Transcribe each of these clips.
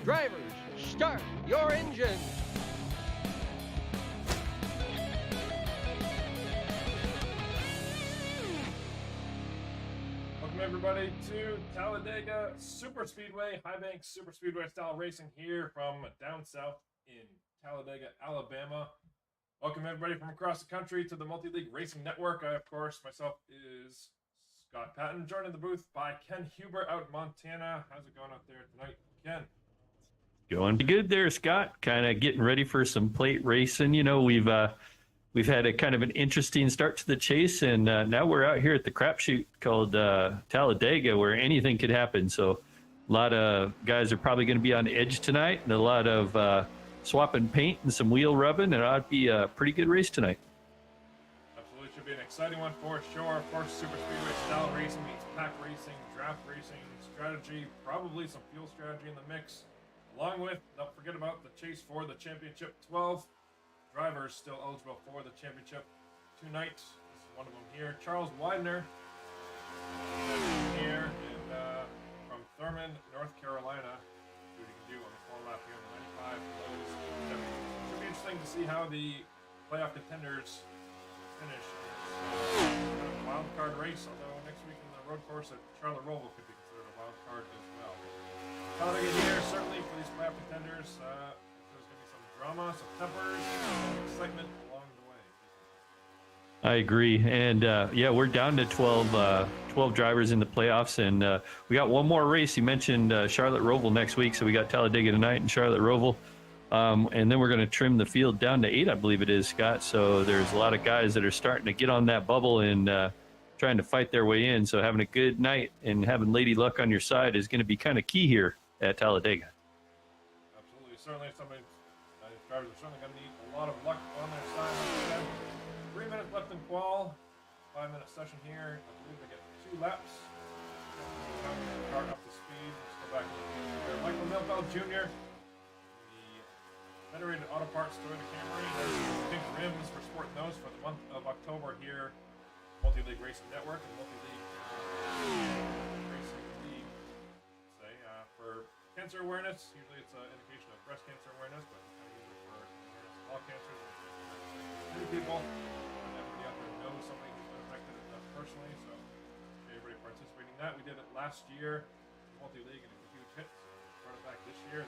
Drivers, start your engines. Welcome everybody to Talladega Super Speedway, High Bank Super Speedway style racing here from down south in Talladega, Alabama. Welcome everybody from across the country to the Multi-League Racing Network. I, of course, myself is Scott Patton, joined in the booth by Ken Huber out in Montana. How's it going out there tonight, Ken? Going good there, Scott. Kind of getting ready for some plate racing. You know, we've had a kind of an interesting start to the chase, and now we're out here at the crapshoot called Talladega, where anything could happen. So a lot of guys are probably going to be on edge tonight, and a lot of swapping paint and some wheel rubbing, and it ought to be a pretty good race tonight. Absolutely, should be an exciting one for sure. Of course, Super Speedway style racing meets pack racing, draft racing, strategy, probably some fuel strategy in the mix. Along with, don't forget about the chase for the championship. 12 drivers still eligible for the championship tonight. This is one of them here. Charles Widener here and from Thurman, North Carolina. See what he can do on the full lap here in the 95. Should be interesting to see how the playoff contenders finish. Kind of a wild card race, although next week in the road course at Charlotte Roval could be considered a wild card as well. Talladega here, certainly for these playoff contenders. There's going to be some drama, some peppers, some excitement along the way. I agree. And, yeah, we're down to 12 drivers in the playoffs, and we got one more race. You mentioned Charlotte Roval next week, so we got Talladega tonight and Charlotte Roval. And then we're going to trim the field down to 8, I believe it is, Scott. So there's a lot of guys that are starting to get on that bubble and trying to fight their way in. So having a good night and having Lady Luck on your side is going to be kind of key here at Talladega. Absolutely. Certainly something drivers are certainly going to need a lot of luck on their side. 3 minutes left in qual. 5-minute session here. I believe they get 2 laps. Car up to speed. Let's go back to Michael Milfeld Jr. The Federated Auto Parts Toyota Camry has pink rims for sporting those for the month of October here. Multi-League Racing Network and Multi-League Racing League. Say for cancer awareness, usually it's an indication of breast cancer awareness, but kind of use it for awareness of all cancers. Many people, and everybody out there knows somebody who's been affected personally, so everybody participating in that. We did it last year, Multi-League, and it was a huge hit. So we brought it back this year.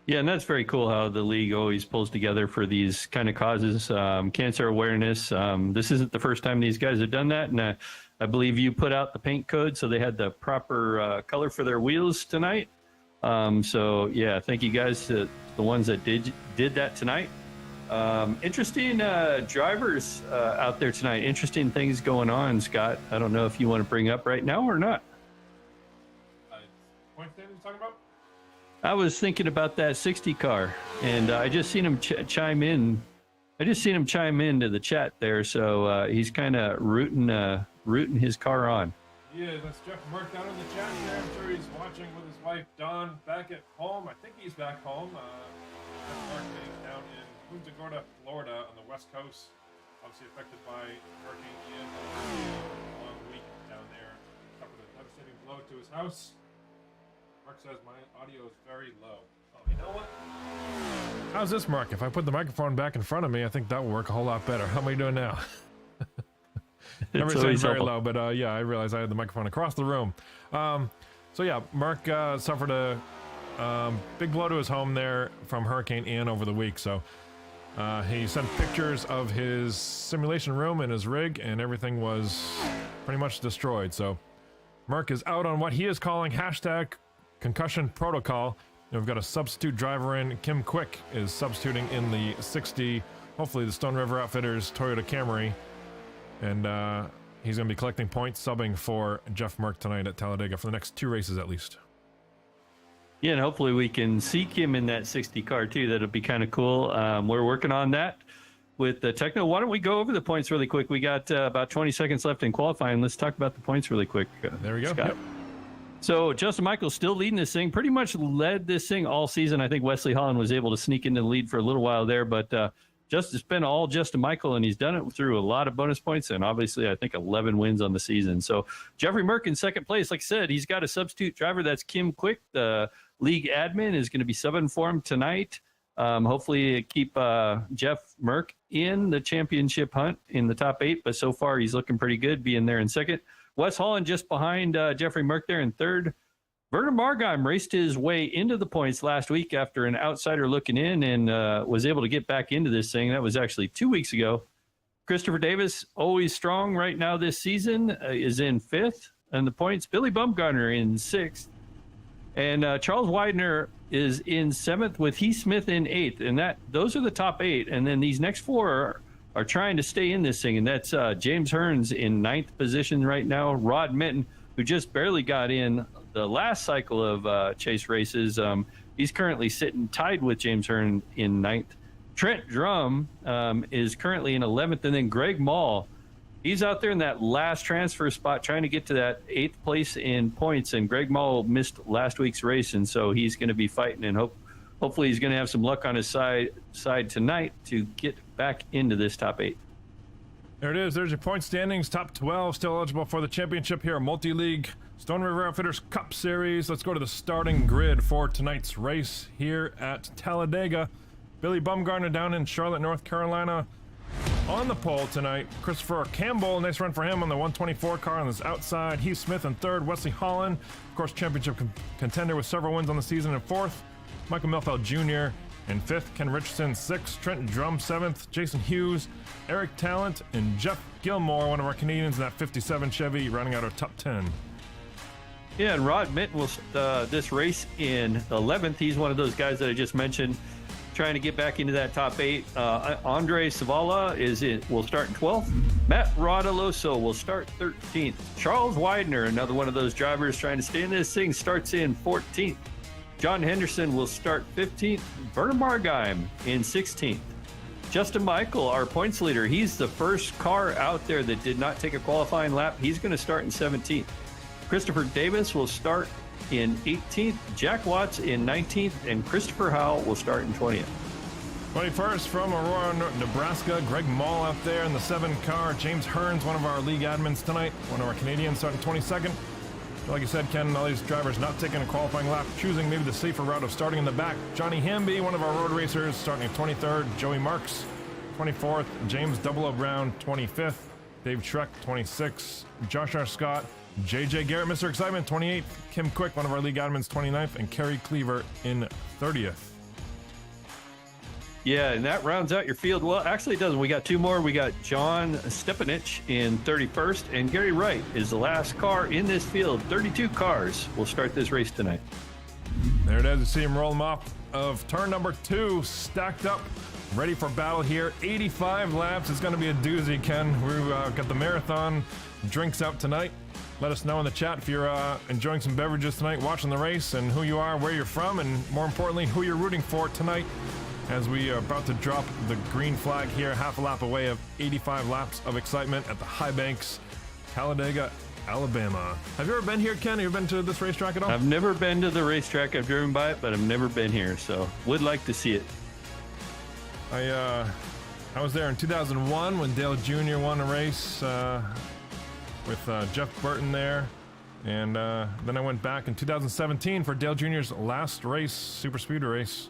Yeah, and that's very cool how the league always pulls together for these kind of causes, cancer awareness. This isn't the first time these guys have done that, and I believe you put out the paint code, so they had the proper color for their wheels tonight. So, yeah, thank you guys, the ones that did that tonight. Interesting drivers out there tonight. Interesting things going on, Scott. I don't know if you want to bring up right now or not. Point stand you're talking about? I was thinking about that 60 car, and I just seen him chime in. I just seen him chime into the chat there, so he's kind of rooting his car on. Yeah, that's Jeff Merck down in the chat there. I'm sure he's watching with his wife Dawn back at home. I think he's back home. Jeff Merck is down in Punta Gorda, Florida, on the west coast. Obviously affected by Hurricane Ian. Long week down there. Suffered a devastating blow to his house. Mark says my audio is very low. Oh, you know what? How's this, Mark? If I put the microphone back in front of me, I think that will work a whole lot better. How am I doing now? Never said very low, but yeah, I realized I had the microphone across the room. So yeah, Mark suffered a big blow to his home there from Hurricane Ian over the week. So he sent pictures of his simulation room and his rig, and everything was pretty much destroyed. So Mark is out on what he is calling hashtag concussion protocol. And we've got a substitute driver in. Kim Quick is substituting in the 60, hopefully the Stone River Outfitters Toyota Camry. And he's going to be collecting points, subbing for Jeff Merck tonight at Talladega for the next 2 races at least. Yeah, and hopefully we can seek him in that 60 car too. That'll be kind of cool. We're working on that with the Techno. Why don't we go over the points really quick? We got about 20 seconds left in qualifying. Let's talk about the points really quick. There we go. Scott. Yep. So Justin Michaels still leading this thing, pretty much led this thing all season. I think Wesley Holland was able to sneak into the lead for a little while there, but just it's been all Justin Michael, and he's done it through a lot of bonus points, and obviously I think 11 wins on the season. So Jeffrey Merck in second place. Like I said, he's got a substitute driver. That's Kim Quick, the league admin, is going to be subbing for him tonight. Hopefully keep Jeff Merck in the championship hunt in the top 8, but so far he's looking pretty good, being there in second. Wes Holland just behind Jeffrey Merck there in third. Werner Margheim raced his way into the points last week after an outsider looking in, and was able to get back into this thing. That was actually 2 weeks ago. Christopher Davis, always strong right now this season, is in 5th in the points. Billy Bumgarner in 6th. And Charles Widener is in 7th with Heath Smith in 8th. And those are the top 8. And then these next 4 are trying to stay in this thing. And that's James Hearns in 9th position right now. Rod Minton, who just barely got in the last cycle of chase races. He's currently sitting tied with James Hearn in 9th. Trent Drum is currently in 11th. And then Greg Mall, he's out there in that last transfer spot trying to get to that 8th place in points. And Greg Mall missed last week's race, and so he's going to be fighting, and hopefully he's going to have some luck on his side tonight to get back into this top 8. There it is. There's your point standings. Top 12 still eligible for the championship here. Multi-league Stone River Outfitters Cup Series. Let's go to the starting grid for tonight's race here at Talladega. Billy Bumgarner down in Charlotte, North Carolina, on the pole tonight. Christopher Campbell, nice run for him on the 124 car on his outside. Heath Smith in 3rd. Wesley Holland, of course, championship contender with several wins on the season, in 4th. Michael Milfeld Jr. in 5th. Ken Richardson 6th. Trenton Drum 7th. Jason Hughes, Eric Talent, and Jeff Gilmore, one of our Canadians in that 57 Chevy, rounding out our top 10. Yeah, and Rod Minton will this race in 11th. He's one of those guys that I just mentioned, trying to get back into that top 8. Andre Savala will start in 12th. Matt Rodoloso will start 13th. Charles Widener, another one of those drivers trying to stay in this thing, starts in 14th. John Henderson will start 15th. Werner Margheim in 16th. Justin Michael, our points leader, he's the first car out there that did not take a qualifying lap. He's going to start in 17th. Christopher Davis will start in 18th, Jack Watts in 19th, and Christopher Howell will start in 20th. 21st from Aurora, Nebraska, Greg Mall out there in the 7 car. James Hearns, one of our league admins tonight, one of our Canadians, starting 22nd. Like you said, Ken, all these drivers not taking a qualifying lap, choosing maybe the safer route of starting in the back. Johnny Hamby, one of our road racers, starting at 23rd. Joey Marks, 24th. James Double Brown, 25th. Dave Schreck, 26th. Josh R. Scott, JJ Garrett, Mr. Excitement, 28th. Kim Quick, one of our league admins, 29th. And Kerry Cleaver in 30th. Yeah, and that rounds out your field. Well, actually it doesn't. We got 2 more. We got John Stepanich in 31st, and Gary Wright is the last car in this field. 32 cars will start this race tonight. There it is. You see him roll them off of turn number 2, stacked up, ready for battle here. 85 laps. It's going to be a doozy, Ken. We've got the marathon drinks out tonight. Let us know in the chat if you're enjoying some beverages tonight, watching the race, and who you are, where you're from, and more importantly, who you're rooting for tonight, as we are about to drop the green flag here, half a lap away of 85 laps of excitement at the High Banks, Talladega, Alabama. Have you ever been here, Ken? Have you been to this racetrack at all? I've never been to the racetrack. I've driven by it, but I've never been here, so would like to see it. I was there in 2001 when Dale Jr. won a race with Jeff Burton there, and then I went back in 2017 for Dale Jr.'s last race, super speedway race.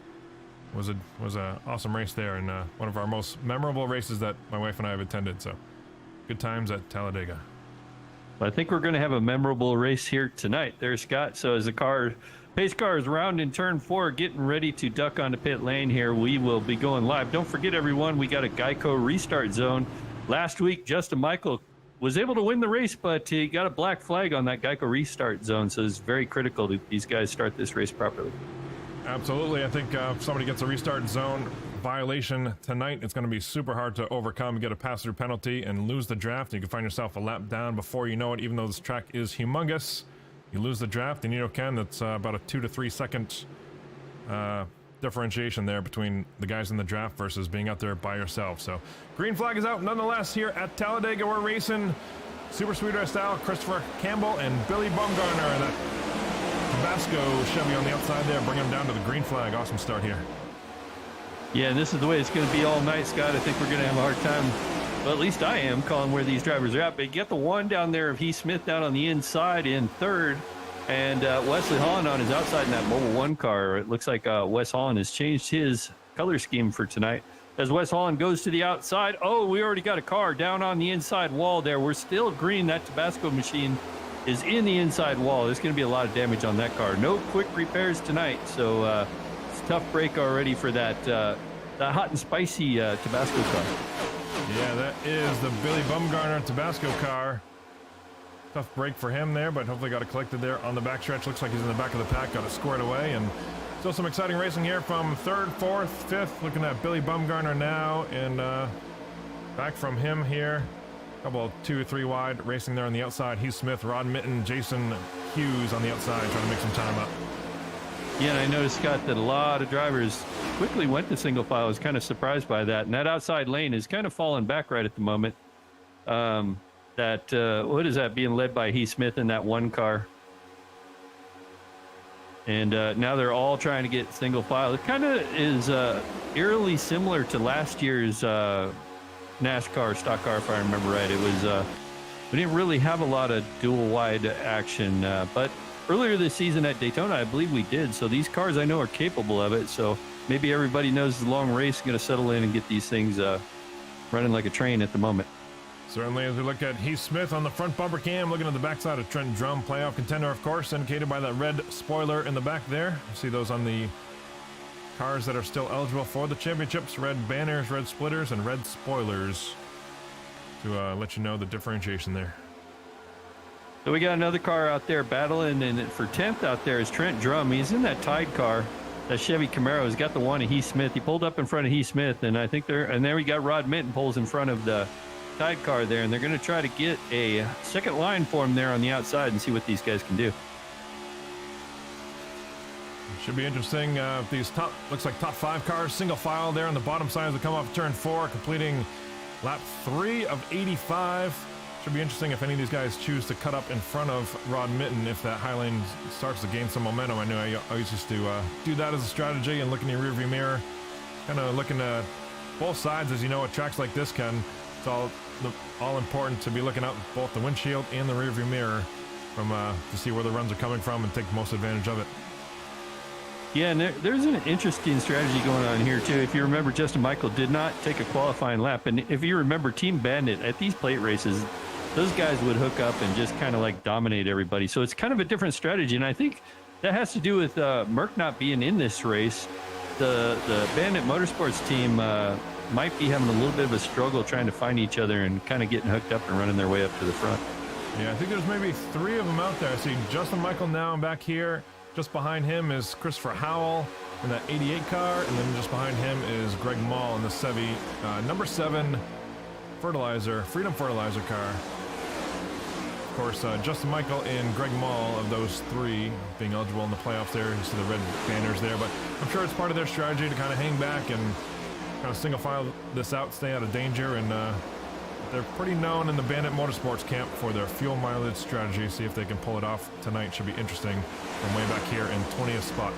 Was a awesome race there, and one of our most memorable races that my wife and I have attended. So, good times at Talladega. I think we're going to have a memorable race here tonight. There's Scott. So as the pace car is round in turn 4, getting ready to duck onto pit lane here, we will be going live. Don't forget, everyone, we got a Geico restart zone. Last week, Justin Michael was able to win the race, but he got a black flag on that Geico restart zone. So it's very critical that these guys start this race properly. Absolutely. I think if somebody gets a restart zone violation tonight, it's going to be super hard to overcome. You get a pass-through penalty and lose the draft. You can find yourself a lap down before you know it, even though this track is humongous. You lose the draft, and you know, Ken, that's about a 2 to 3 second differentiation there between the guys in the draft versus being out there by yourself. So green flag is out nonetheless here at Talladega. We're racing super speedway style. Christopher Campbell and Billy Bumgarner. That Tabasco Chevy on the outside there, bring him down to the green flag. Awesome start here. Yeah, and this is the way it's going to be all night, Scott. I think we're going to have a hard time, well, at least I am, calling where these drivers are at. But you get the one down there of Heath Smith down on the inside in third, and Wesley Holland on his outside in that Mobile 1 car. It looks like Wes Holland has changed his color scheme for tonight. As Wes Holland goes to the outside, oh, we already got a car down on the inside wall there. We're still green. That Tabasco machine is in the inside wall. There's going to be a lot of damage on that car. No quick repairs tonight, so it's a tough break already for that hot and spicy Tabasco car. Yeah, that is the Billy Bumgarner Tabasco car. Tough break for him there, but hopefully got it collected there on the backstretch. Looks like he's in the back of the pack, got it squared away, and still some exciting racing here from third, fourth, fifth. Looking at Billy Bumgarner now, and back from him here. A couple 2 or 3 wide racing there on the outside. Heath Smith, Rod Mitten, Jason Hughes on the outside trying to make some time up. Yeah, and I noticed, Scott, that a lot of drivers quickly went to single file. I was kind of surprised by that. And that outside lane is kind of falling back right at the moment. What is that, being led by Heath Smith in that one car? And now they're all trying to get single file. It kind of is eerily similar to last year's NASCAR stock car, if I remember right. It was we didn't really have a lot of dual wide action, but earlier this season at Daytona, I believe we did. So these cars I know are capable of it. So maybe everybody knows the long race is going to settle in and get these things running like a train at the moment. Certainly, as we look at Heath Smith on the front bumper cam, looking at the backside of Trent Drum, playoff contender, of course, indicated by that red spoiler in the back there. You see those on the cars that are still eligible for the championships: red banners, red splitters, and red spoilers, to let you know the differentiation there. So we got another car out there battling, and for 10th out there is Trent Drum. He's in that Tide car, that Chevy Camaro. He's got the one of Heath Smith. He pulled up in front of Heath Smith, and I think and there we got Rod Mitten pulls in front of the Tide car there, and they're going to try to get a second line for him there on the outside and see what these guys can do. Should be interesting. These looks like top 5 cars, single file there on the bottom side as they come off turn 4, completing lap 3 of 85. Should be interesting if any of these guys choose to cut up in front of Rod Mitten if that high lane starts to gain some momentum. I know I always used to do that as a strategy and look in your rearview mirror, kind of looking at both sides. As you know, at tracks like this, Ken, it's all important to be looking out both the windshield and the rearview mirror from to see where the runs are coming from and take the most advantage of it. Yeah, and there's an interesting strategy going on here, too. If you remember, Justin Michael did not take a qualifying lap. And if you remember Team Bandit, at these plate races, those guys would hook up and just kind of like dominate everybody. So it's kind of a different strategy. And I think that has to do with Merck not being in this race. The Bandit Motorsports team might be having a little bit of a struggle trying to find each other and kind of getting hooked up and running their way up to the front. Yeah, I think there's maybe 3 of them out there. I see Justin Michael now back here. Just behind him is Christopher Howell in that 88 car, and then just behind him is Greg Mall in the Chevy number 7 Freedom Fertilizer car. Of course, Justin Michael and Greg Mall, of those 3 being eligible in the playoffs there. You see the red banners there, but I'm sure it's part of their strategy to kind of hang back and kind of single file this out, stay out of danger, and they're pretty known in the Bandit Motorsports camp for their fuel mileage strategy. See if they can pull it off tonight. Should be interesting from way back here in 20th spot.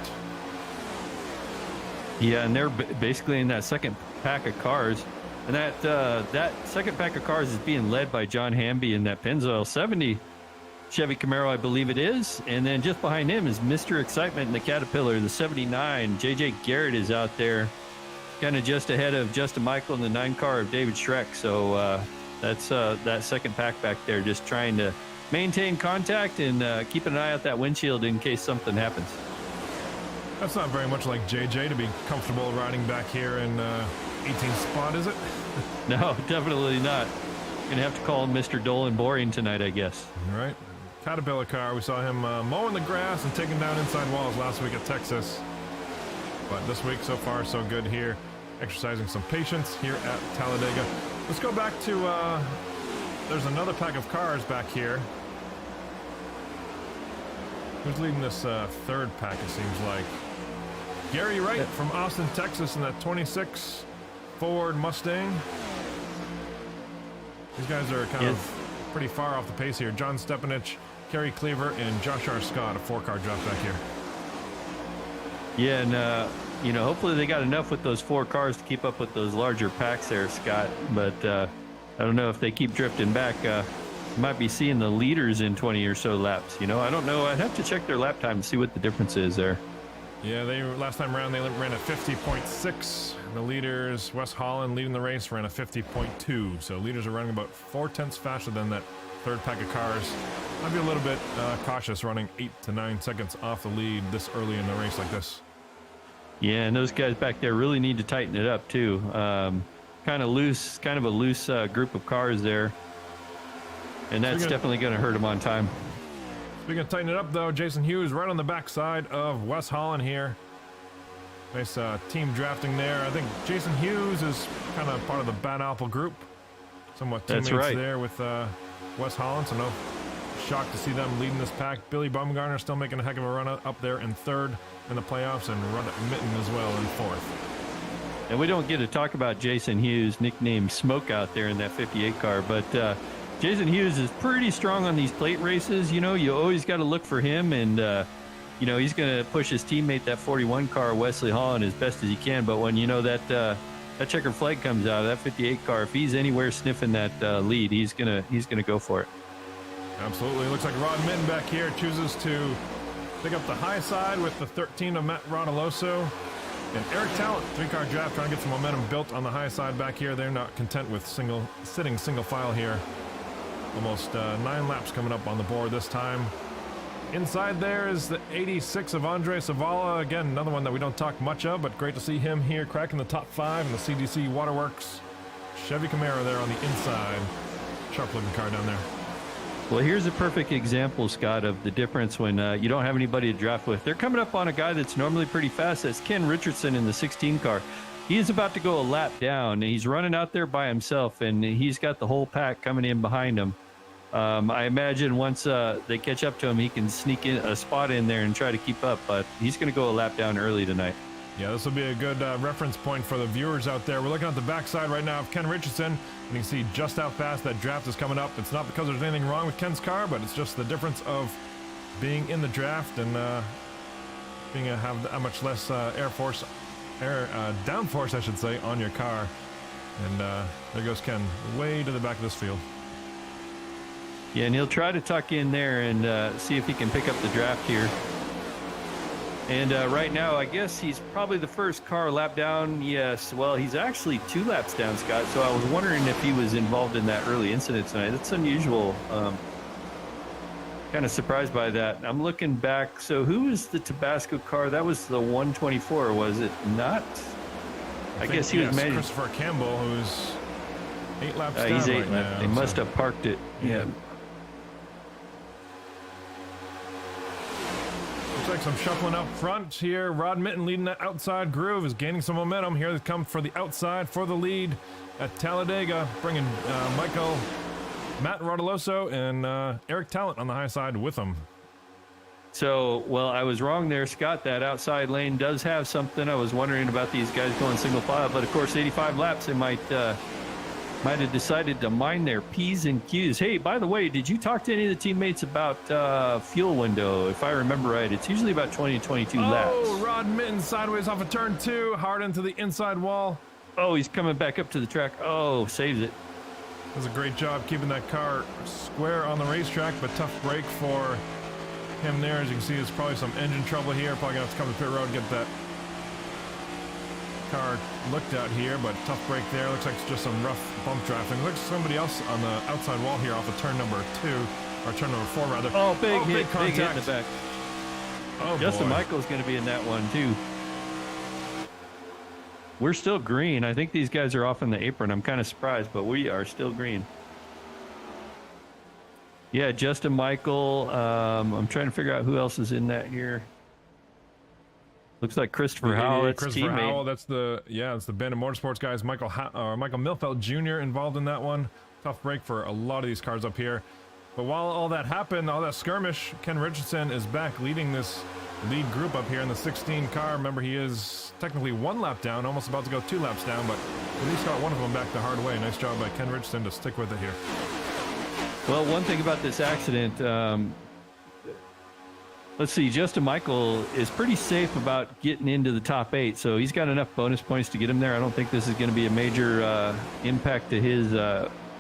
Yeah, and they're basically in that second pack of cars. And that second pack of cars is being led by John Hamby in that Pennzoil 70 Chevy Camaro, I believe it is. And then just behind him is Mr. Excitement in the Caterpillar, the 79. JJ Garrett is out there, kind of just ahead of Justin Michael in the 9 car of David Schreck. So that's that second pack back there, just trying to maintain contact and keeping an eye out that windshield in case something happens. That's not very much like JJ to be comfortable riding back here in 18th spot, is it? No, definitely not. Gonna have to call him Mr. Dolan Boring tonight, I guess. All right. Caterpillar car, we saw him mowing the grass and taking down inside walls last week at Texas. But this week, so far, so good here. Exercising some patience here at Talladega. Let's go back to, there's another pack of cars back here. Who's leading this third pack, it seems like? Gary Wright from Austin, Texas in that 26 Ford Mustang. These guys are kind of pretty far off the pace here. John Stepanich, Kerry Cleaver, and Josh R. Scott, a 4-car drop back here. Yeah, and you know, hopefully they got enough with those 4 cars to keep up with those larger packs there, Scott. But I don't know if they keep drifting back. Might be seeing the leaders in 20 or so laps. You know, I don't know. I'd have to check their lap time to see what the difference is there. Yeah, they last time around they ran a 50.6. The leaders, Wes Holland leading the race, ran a 50.2. So leaders are running about 4/10 faster than that third pack of cars. I'd be a little bit cautious running 8 to 9 seconds off the lead this early in the race like this. Yeah, and those guys back there really need to tighten it up too. Kind of a loose group of cars there. And that's definitely going to hurt him on time. Speaking of tighten it up, though, Jason Hughes right on the backside of Wes Holland here. Nice team drafting there. I think Jason Hughes is kind of part of the Bad Apple group. Somewhat teammates there with Wes Holland, so no shock to see them leading this pack. Billy Bumgarner still making a heck of a run up there in third in the playoffs, and Run Mitten as well in fourth. And we don't get to talk about Jason Hughes, nicknamed Smoke out there in that 58 car, but Jason Hughes is pretty strong on these plate races. You know, you always got to look for him, and you know, he's going to push his teammate, that 41 car, Wesley Holland, as best as he can. But when, you know, that checkered flag comes out of that 58 car, if he's anywhere sniffing that lead, he's gonna go for it. Absolutely. Looks like Rod Mitten back here chooses to pick up the high side with the 13 of Matt Rodoloso. And Eric Talent, 3-car draft, trying to get some momentum built on the high side back here. They're not content with sitting single file here. Almost 9 laps coming up on the board this time. Inside there is the 86 of Andre Savala. Again, another one that we don't talk much of, but great to see him here cracking the top 5 in the CDC Waterworks. Chevy Camaro there on the inside. Sharp looking car down there. Well, here's a perfect example, Scott, of the difference when you don't have anybody to draft with. They're coming up on a guy that's normally pretty fast. That's Ken Richardson in the 16 car. He is about to go a lap down. He's running out there by himself, and he's got the whole pack coming in behind him. I imagine once they catch up to him, he can sneak in a spot in there and try to keep up, but he's going to go a lap down early tonight. Yeah, this will be a good reference point for the viewers out there. We're looking at the backside right now of Ken Richardson, and you can see just how fast that draft is coming up. It's not because there's anything wrong with Ken's car, but it's just the difference of being in the draft and have that much less downforce, I should say, on your car. And there goes Ken, way to the back of this field. Yeah, and he'll try to tuck in there and see if he can pick up the draft here. And right now, I guess he's probably the first car lap down. Yes, well, he's actually 2 laps down, Scott. So I was wondering if he was involved in that early incident tonight. That's unusual. Kind of surprised by that. I'm looking back. So who was the Tabasco car? That was the 124, was it not? I guess he was managing. Christopher Campbell, who's 8 laps down. He's 8 right laps. now, They must have parked it. Yeah. Looks like some shuffling up front here. Rod Mitten leading that outside groove is gaining some momentum. Here they come for the outside for the lead at Talladega, bringing Matt Rodoloso and Eric Talent on the high side with them. So, well, I was wrong there, Scott. That outside lane does have something. I was wondering about these guys going single file, but of course, 85 laps, they might have decided to mind their P's and Q's. Hey, by the way, did you talk to any of the teammates about fuel window? If I remember right, it's usually about 20 to 22 laps. Oh, Rod Mitten sideways off of turn 2, hard into the inside wall. Oh, he's coming back up to the track. Oh, saves it. Does a great job keeping that car square on the racetrack, but tough break for him there. As you can see, there's probably some engine trouble here. Probably gonna have to come to pit road and get that car looked at here, but tough break there. Looks like it's just some rough bump drafting. Looks like somebody else on the outside wall here off of turn number 2, or turn number 4 rather. Oh, big hit contact in the back. Oh, Justin boy. Michael's going to be in that one too. We're still green. I think these guys are off in the apron. I'm kind of surprised, but we are still green. Yeah, Justin Michael. I'm trying to figure out who else is in that here. Looks like Christopher Howell's Christopher teammate. Howell, it's the Bandit Motorsports guys. Michael Milfeld Jr. involved in that one. Tough break for a lot of these cars up here. But while all that happened, all that skirmish, Ken Richardson is back leading this lead group up here in the 16 car. Remember, he is technically 1 lap down, almost about to go 2 laps down, but at least got one of them back the hard way. Nice job by Ken Richardson to stick with it here. Well, one thing about this accident, let's see, Justin Michael is pretty safe about getting into the top 8, so he's got enough bonus points to get him there. I don't think this is going to be a major impact to his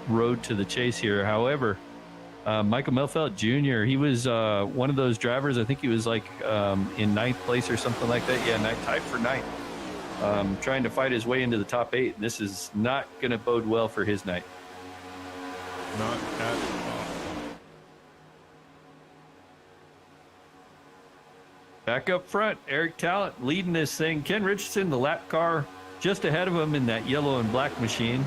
road to the chase here. However, Michael Melfelt Jr., he was one of those drivers, I think he was like in 9th place or something like that. Yeah, tied for 9th, trying to fight his way into the top 8. And this is not going to bode well for his night. Not at all. Back up front, Eric Talent leading this thing. Ken Richardson, the lap car, just ahead of him in that yellow and black machine.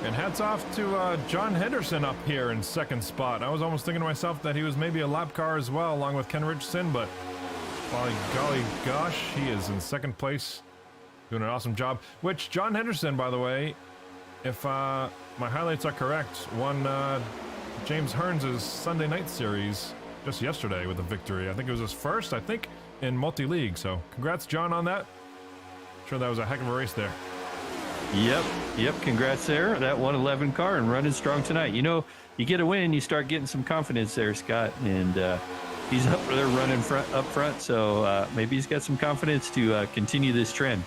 And hats off to John Henderson up here in 2nd spot. I was almost thinking to myself that he was maybe a lap car as well, along with Ken Richardson, but by golly gosh, he is in 2nd place, doing an awesome job. Which John Henderson, by the way, if my highlights are correct, won James Hearns' Sunday Night Series just yesterday with a victory. I think it was his first, in multi-league. So congrats, John, on that. Sure, that was a heck of a race there. Yep. Congrats there. That 111 car and running strong tonight. You know, you get a win, you start getting some confidence there, Scott. And he's up there running up front. So maybe he's got some confidence to continue this trend.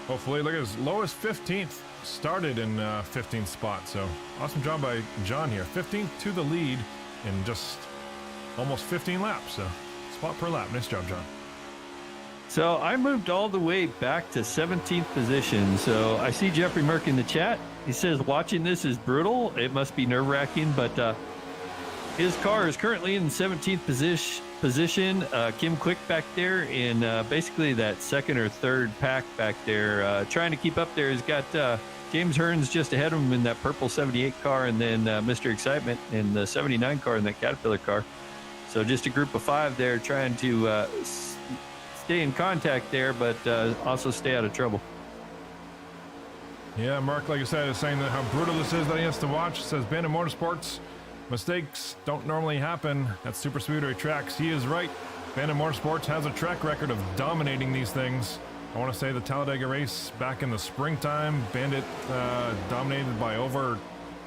Hopefully, look at his lowest 15th. Started in 15th spot. So awesome job by John here. 15th to the lead in just almost 15 laps. So spot per lap. Nice job, John. So I moved all the way back to 17th position. So I see Jeffrey Merck in the chat. He says, watching this is brutal. It must be nerve-wracking, but his car is currently in 17th position. Kim Quick back there in basically that 2nd or 3rd pack back there. Trying to keep up there. He's got James Hearns just ahead of him in that purple 78 car, and then Mr. Excitement in the 79 car in that Caterpillar car. So just a group of 5 there trying to stay in contact there, but also stay out of trouble. Yeah, Mark, like I said, is saying that how brutal this is that he has to watch. Says Bandit Motorsports, mistakes don't normally happen at super speedway tracks. He is right. Bandit Motorsports has a track record of dominating these things. I want to say the Talladega race back in the springtime, Bandit dominated by over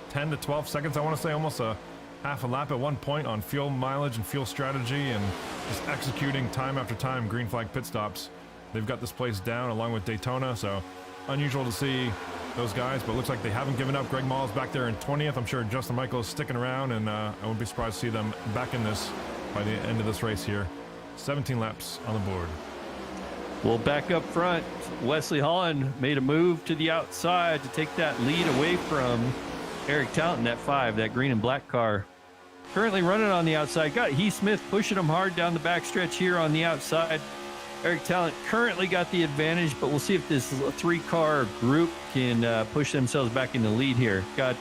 10 to 12 seconds. I want to say almost a half a lap at one point on fuel mileage and fuel strategy, and just executing time after time green flag pit stops. They've got this place down along with Daytona, so unusual to see those guys, but looks like they haven't given up. Greg Mall's back there in 20th. I'm sure Justin Michael is sticking around, and I wouldn't be surprised to see them back in this by the end of this race here. 17 laps on the board. Well, back up front, Wesley Holland made a move to the outside to take that lead away from Eric Talent in that 5, that green and black car. Currently running on the outside. Got Heath Smith pushing him hard down the backstretch here on the outside. Eric Talent currently got the advantage, but we'll see if this 3-car group can push themselves back in the lead here. Got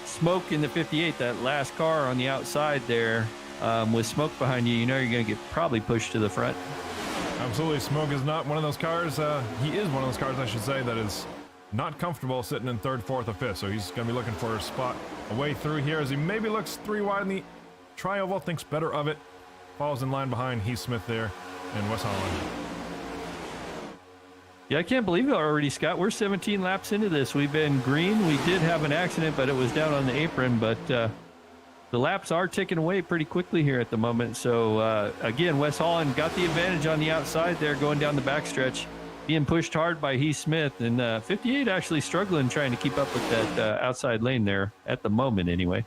Smoke in the 58, that last car on the outside there. With Smoke behind you, you know you're going to get probably pushed to the front. Absolutely. Smoke is not one of those cars. He is one of those cars, I should say, that is not comfortable sitting in 3rd, 4th, or 5th. So he's going to be looking for a spot away through here as he maybe looks 3 wide in the tri-oval, thinks better of it. Falls in line behind Heath Smith there and Wes Holland. Yeah, I can't believe it already, Scott. We're 17 laps into this. We've been green. We did have an accident, but it was down on the apron. But the laps are ticking away pretty quickly here at the moment. So, again, Wes Holland got the advantage on the outside there going down the backstretch, being pushed hard by Heath Smith. And 58 actually struggling trying to keep up with that outside lane there at the moment anyway.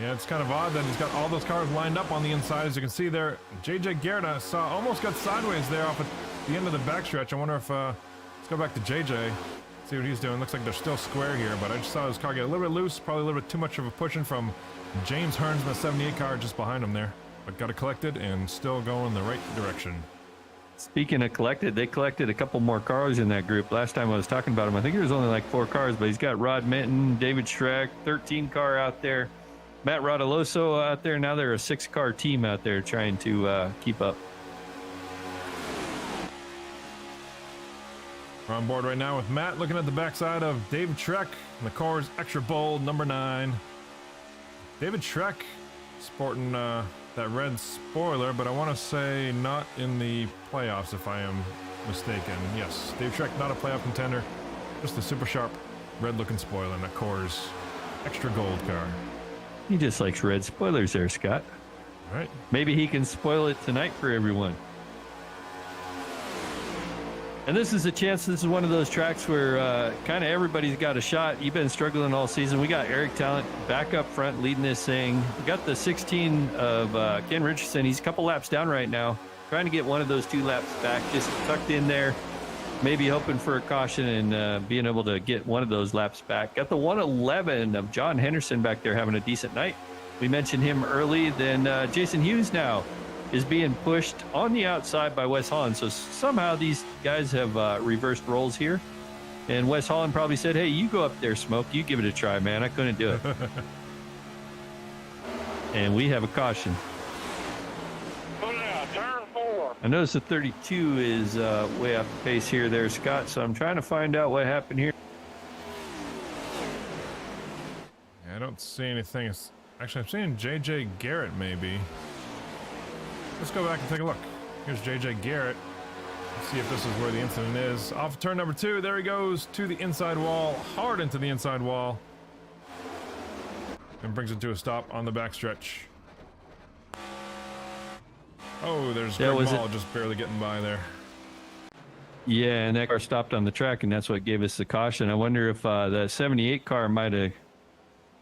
Yeah, it's kind of odd that he's got all those cars lined up on the inside. As you can see there, JJ Garrett almost got sideways there off at the end of the backstretch. I wonder if, let's go back to JJ, see what he's doing. Looks like they're still square here, but I just saw his car get a little bit loose, probably a little bit too much of a pushing from James Hearns in the 78 car just behind him there. But got it collected and still going the right direction. Speaking of collected, they collected a couple more cars in that group. Last time I was talking about him, I think there was only like 4 cars, but he's got Rod Minton, David Schreck, 13 car out there. Matt Rodoloso out there. Now they're a 6-car team out there trying to keep up. We're on board right now with Matt looking at the backside of David Schreck in the Coors Extra Bold number 9. David Schreck sporting that red spoiler, but I want to say not in the playoffs if I am mistaken. Yes, Dave Schreck not a playoff contender, just the super sharp red looking spoiler in that Coors extra gold car. He just likes red spoilers there, Scott. All right. Maybe he can spoil it tonight for everyone. And this is a chance. This is one of those tracks where kind of everybody's got a shot. You've been struggling all season. We got Eric Talent back up front leading this thing. We got the 16 of Ken Richardson. He's a couple laps down right now, trying to get one of those 2 laps back, just tucked in there, maybe hoping for a caution and being able to get one of those laps back. Got the 111 of John Henderson back there having a decent night. We mentioned him early. Then Jason Hughes now is being pushed on the outside by Wes Holland. So somehow these guys have reversed roles here. And Wes Holland probably said, hey, you go up there, Smoke. You give it a try, man. I couldn't do it. And we have a caution. Turn 4. I notice the 32 is way off the pace here there, Scott. So I'm trying to find out what happened here. Yeah, I don't see anything. Actually, I'm seeing JJ Garrett maybe. Let's go back and take a look. Here's JJ Garrett. Let's see if this is where the incident is. Off turn number 2. There he goes to the inside wall, hard into the inside wall, and brings it to a stop on the backstretch. Oh, there's Greg Mall just barely getting by there. Yeah, and that car stopped on the track, and that's what gave us the caution. I wonder if the 78 car might have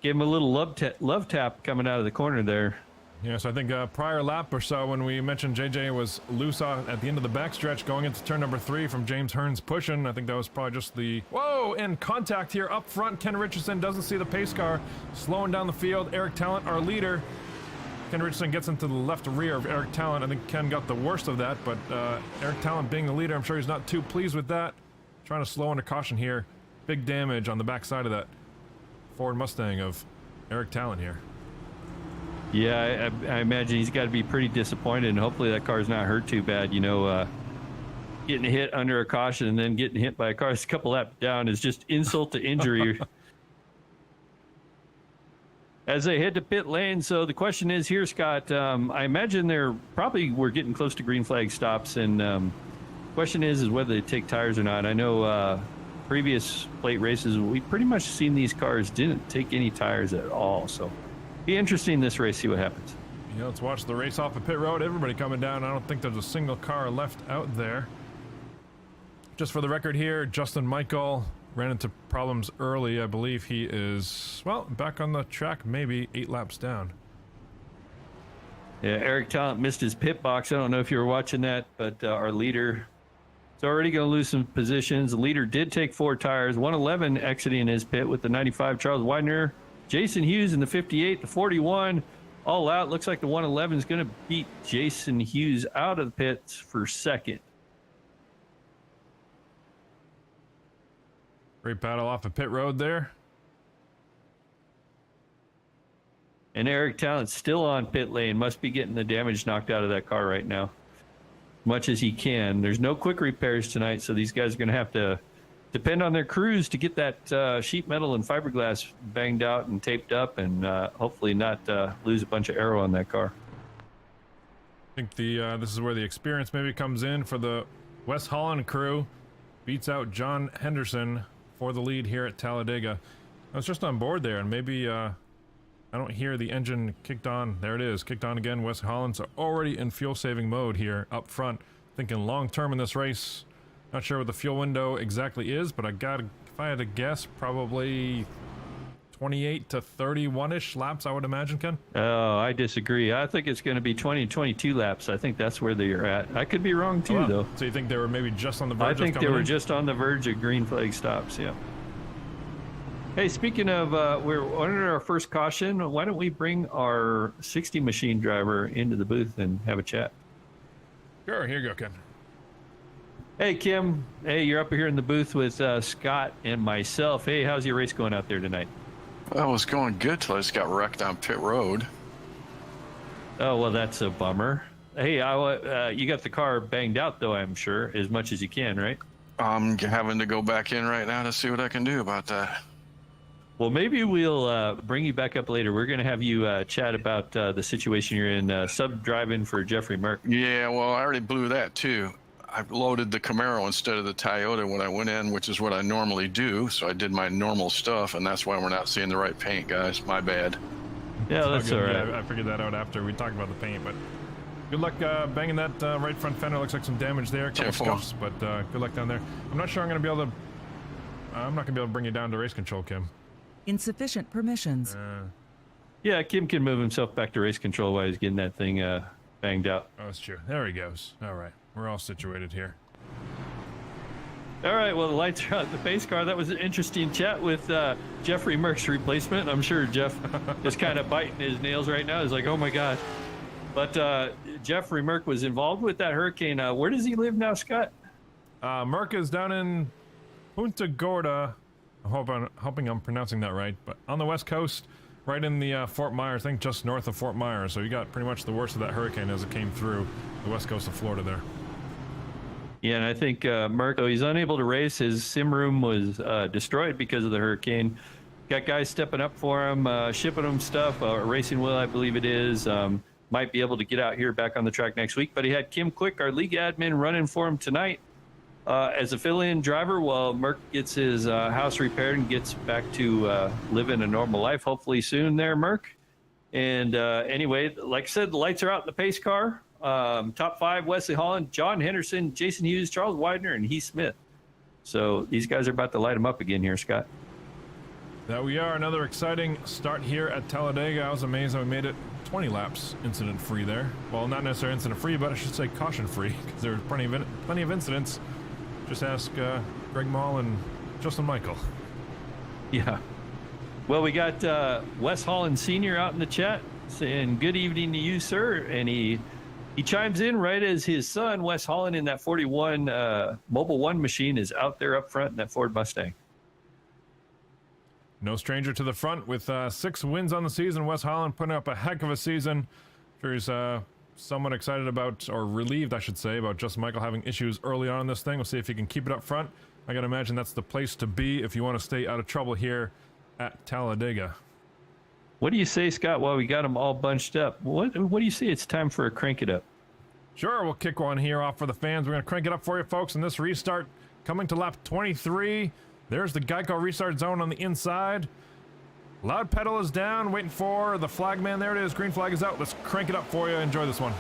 gave him a little love tap coming out of the corner there. Yes, I think prior lap or so when we mentioned JJ was loose at the end of the backstretch going into turn number 3 from James Hearns pushing. I think that was probably just the... Whoa! And contact here up front. Ken Richardson doesn't see the pace car. Slowing down the field. Eric Talent, our leader. Ken Richardson gets into the left rear of Eric Talent. I think Ken got the worst of that, but Eric Talent being the leader, I'm sure he's not too pleased with that. Trying to slow under caution here. Big damage on the backside of that Ford Mustang of Eric Talent here. Yeah, I imagine he's got to be pretty disappointed, and hopefully that car's not hurt too bad. You know, getting hit under a caution and then getting hit by a car a couple laps down is just insult to injury. As they head to pit lane, so the question is here, Scott, I imagine we're getting close to green flag stops, and question is whether they take tires or not. I know previous plate races, we pretty much seen these cars didn't take any tires at all, so be interesting this race, see what happens. Yeah, let's watch the race off of pit road. Everybody coming down. I don't think there's a single car left out there. Just for the record here, Justin Michael ran into problems early. I believe he is, well, back on the track, maybe 8 laps down. Yeah, Eric Talent missed his pit box. I don't know if you were watching that, but our leader is already going to lose some positions. The leader did take 4 tires, 111 exiting his pit with the 95 Charles Widener. Jason Hughes in the 58, the 41, all out. Looks like the 111 is going to beat Jason Hughes out of the pits for second. Great battle off of pit road there. And Eric Talent's still on pit lane. Must be getting the damage knocked out of that car right now. Much as he can. There's no quick repairs tonight, so these guys are going to have to depend on their crews to get that sheet metal and fiberglass banged out and taped up, and hopefully not lose a bunch of aero on that car. I think this is where the experience maybe comes in for the Wes Holland crew. Beats out John Henderson for the lead here at Talladega. I was just on board there, and maybe I don't hear the engine kicked on. There it is, kicked on again. Wes Holland's already in fuel-saving mode here up front. Thinking long-term in this race. Not sure what the fuel window exactly is, but if I had to guess, probably 28 to 31-ish laps, I would imagine, Ken? Oh, I disagree. I think it's going to be 20 to 22 laps. I think that's where they're at. I could be wrong, too, though. So you think they were maybe just on the verge of I think they were just on the verge of green flag stops, yeah. Hey, speaking of, we're under our first caution. Why don't we bring our 60 machine driver into the booth and have a chat? Sure, here you go, Ken. Hey, Kim. Hey, you're up here in the booth with Scott and myself. Hey, how's your race going out there tonight? Well, it was going good till I just got wrecked on pit road. Oh, well, that's a bummer. Hey, you got the car banged out, though, I'm sure, as much as you can, right? I'm having to go back in right now to see what I can do about that. Well, maybe we'll bring you back up later. We're going to have you chat about the situation you're in, sub-driving for Jeffrey Merck. Yeah, well, I already blew that too. I loaded the Camaro instead of the Toyota when I went in, which is what I normally do. So I did my normal stuff, and that's why we're not seeing the right paint, guys. My bad. Yeah, that's all good. right. Yeah, I figured that out after we talked about the paint, but good luck banging that right front fender. Looks like some damage there, a couple Careful. scuffs, but good luck down there. I'm not sure I'm going to be able to. I'm not going to be able to bring you down to race control, Kim. Insufficient permissions. Yeah, Kim can move himself back to race control while he's getting that thing banged out. Oh, that's true. There he goes. All right, we're all situated here. All right, well, the lights are out the pace car. That was an interesting chat with Jeffrey Merck's replacement. I'm sure Jeff is kind of biting his nails right now. He's like, oh, my gosh. But Jeffrey Merck was involved with that hurricane. Where does he live now, Scott? Merck is down in Punta Gorda. I'm hoping I'm pronouncing that right. But on the west coast, right in the Fort Myers, I think just north of Fort Myers. So you got pretty much the worst of that hurricane as it came through the west coast of Florida there. Yeah, and I think Merck, though he's unable to race, his sim room was destroyed because of the hurricane. Got guys stepping up for him, shipping him stuff. Racing Will, I believe it is, might be able to get out here back on the track next week. But he had Kim Quick, our league admin, running for him tonight as a fill-in driver while Merck gets his house repaired and gets back to living a normal life, hopefully soon there, Merck. And anyway, like I said, the lights are out in the pace car. Top 5, Wesley Holland, John Henderson, Jason Hughes, Charles Widener, and Heath Smith. So these guys are about to light them up again here, Scott. That we are. Another exciting start here at Talladega. I was amazed that we made it 20 laps incident-free there. Well, not necessarily incident-free, but I should say caution-free, because there were plenty of incidents. Just ask Greg Mall and Justin Michael. Yeah. Well, we got Wes Holland Sr. out in the chat saying, good evening to you, sir. And he chimes in right as his son, Wes Holland, in that 41 Mobile One machine is out there up front in that Ford Mustang. No stranger to the front with 6 wins on the season. Wes Holland putting up a heck of a season. Sure he's somewhat excited about, or relieved, I should say, about Justin Michael having issues early on in this thing. We'll see if he can keep it up front. I gotta imagine that's the place to be if you want to stay out of trouble here at Talladega. What do you say, Scott, while we got them all bunched up? What do you say it's time for a crank it up? Sure, we'll kick one here off for the fans. We're going to crank it up for you folks in this restart. Coming to lap 23. There's the Geico restart zone on the inside. Loud pedal is down, waiting for the flagman. There it is, green flag is out. Let's crank it up for you. Enjoy this one.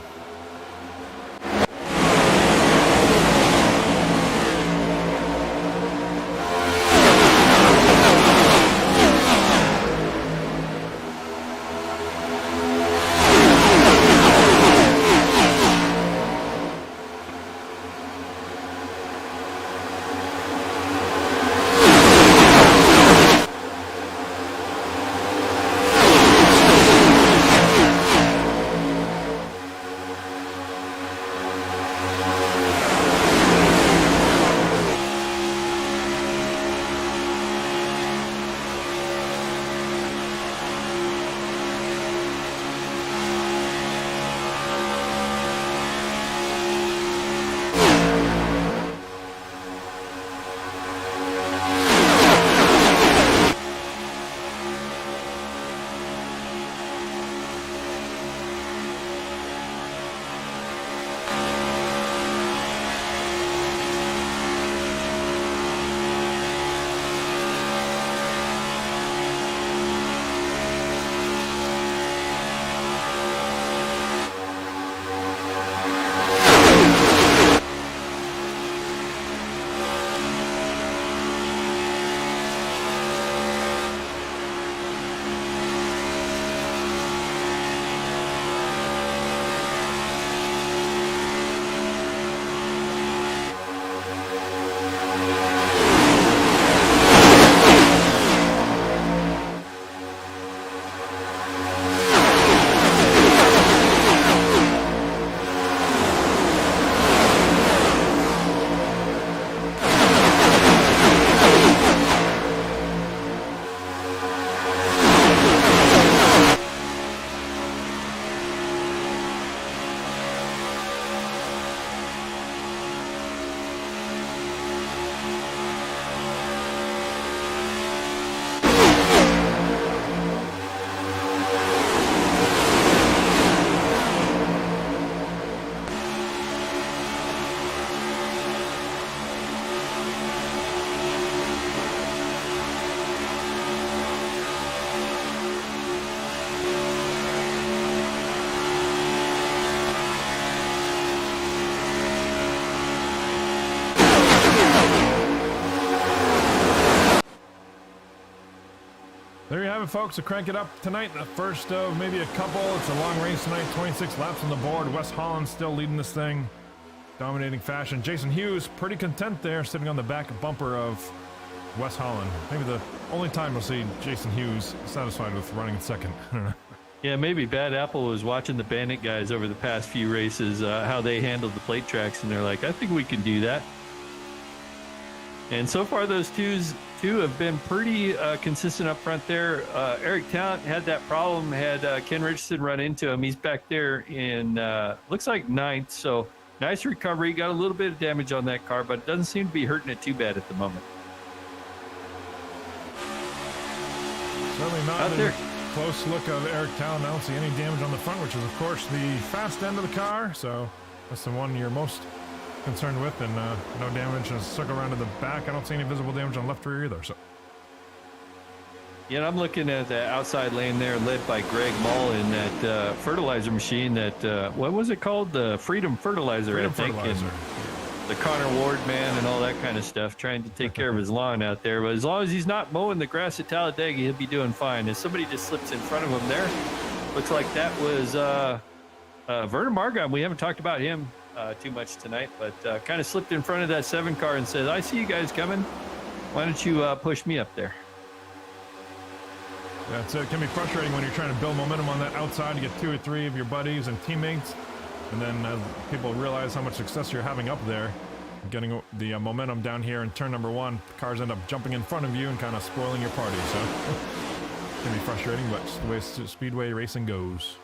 have it, folks. So crank it up tonight. The first of maybe a couple. It's a long race tonight. 26 laps on the board. Wes Holland still leading this thing. Dominating fashion. Jason Hughes pretty content there, sitting on the back bumper of Wes Holland. Maybe the only time we'll see Jason Hughes satisfied with running in second. I don't know. Yeah, maybe Bad Apple was watching the Bandit guys over the past few races, how they handled the plate tracks, and they're like, I think we can do that. And so far, those two have been pretty consistent up front there. Eric Talent had that problem, had Ken Richardson run into him. He's back there in, looks like ninth, so nice recovery. Got a little bit of damage on that car, but it doesn't seem to be hurting it too bad at the moment. Certainly not out there. Close look of Eric Talon. I don't see any damage on the front, which is, of course, the fast end of the car. So that's the one you're most concerned with, and no damage. And circle around to the back. I don't see any visible damage on left rear either. So. Yeah, and I'm looking at the outside lane there, led by Greg Mull in that fertilizer machine. That what was it called? The Freedom Fertilizer, I think. Fertilizer. And the Connor Ward man and all that kind of stuff, trying to take care of his lawn out there. But as long as he's not mowing the grass at Talladega, he'll be doing fine. If somebody just slips in front of him there, looks like that was Werner Margon. We haven't talked about him too much tonight, but kind of slipped in front of that 7 car and said, I see you guys coming. Why don't you push me up there? Yeah, so it can be frustrating when you're trying to build momentum on that outside to get 2 or 3 of your buddies and teammates. And then people realize how much success you're having up there, getting the momentum down here in turn number 1, cars end up jumping in front of you and kind of spoiling your party. So it can be frustrating, but it's the way speedway racing goes.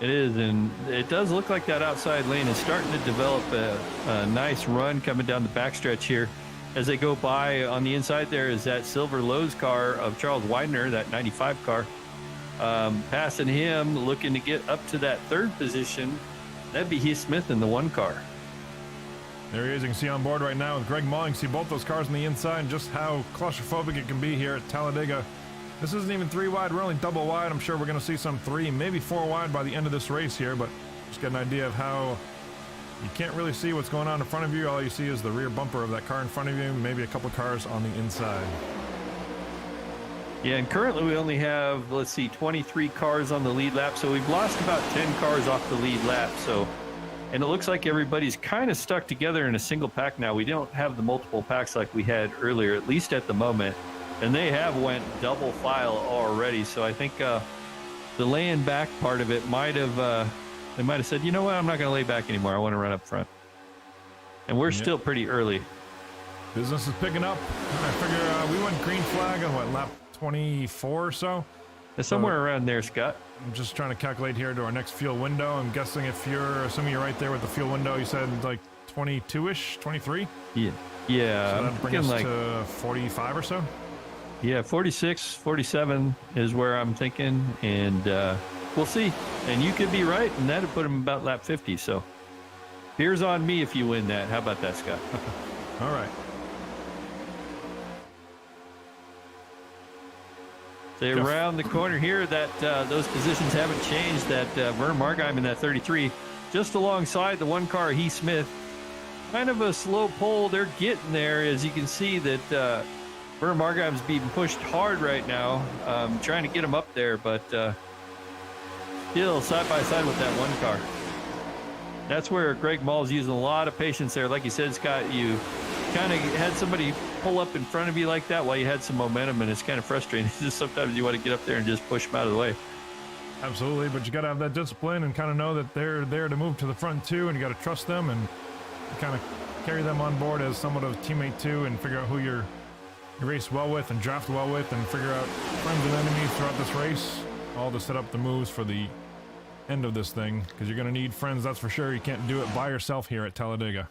It is, and it does look like that outside lane is starting to develop a nice run coming down the backstretch here. As they go by on the inside, there is that silver Lowe's car of Charles Widener, that 95 car. Passing him, looking to get up to that 3rd position. That'd be Heath Smith in the 1 car. There he is. You can see on board right now with Greg Mull. You can see both those cars on the inside and just how claustrophobic it can be here at Talladega. This isn't even 3 wide. We're only double wide. I'm sure we're going to see some 3, maybe 4 wide by the end of this race here, but just get an idea of how you can't really see what's going on in front of you. All you see is the rear bumper of that car in front of you, maybe a couple cars on the inside. Yeah, and currently we only have, let's see, 23 cars on the lead lap. So we've lost about 10 cars off the lead lap. So, and it looks like everybody's kind of stuck together in a single pack now. We don't have the multiple packs like we had earlier, at least at the moment. And they have went double file already. So I think the laying back part of it might have, they might have said, you know what, I'm not going to lay back anymore. I want to run up front. And we're still pretty early. Business is picking up. I figure we went green flag on what, lap 24 or so? Somewhere around there, Scott. I'm just trying to calculate here to our next fuel window. I'm guessing if you're, assuming you're right there with the fuel window, you said like 22-ish, 23? Yeah. So I'm that'd bring us to 45 or so? Yeah, 46, 47 is where I'm thinking, and we'll see. And you could be right, and that'd put him about lap 50. So here's on me if you win that. How about that, Scott? All right. They around the corner here. That those positions haven't changed. That Werner Margheim in that 33, just alongside the 1 car, Heath Smith. Kind of a slow pull. They're getting there, as you can see that Werner Margheim's being pushed hard right now, trying to get him up there, but still side by side with that 1 car. That's where Greg Mull's using a lot of patience there. Like you said, Scott, you kind of had somebody pull up in front of you like that while you had some momentum, and it's kind of frustrating. Just sometimes you want to get up there and just push them out of the way. Absolutely, but you got to have that discipline and kind of know that they're there to move to the front too, and you got to trust them and kind of carry them on board as somewhat of a teammate too, and figure out who you race well with and draft well with, and figure out friends and enemies throughout this race, all to set up the moves for the end of this thing, because you're going to need friends, that's for sure. You can't do it by yourself here at Talladega.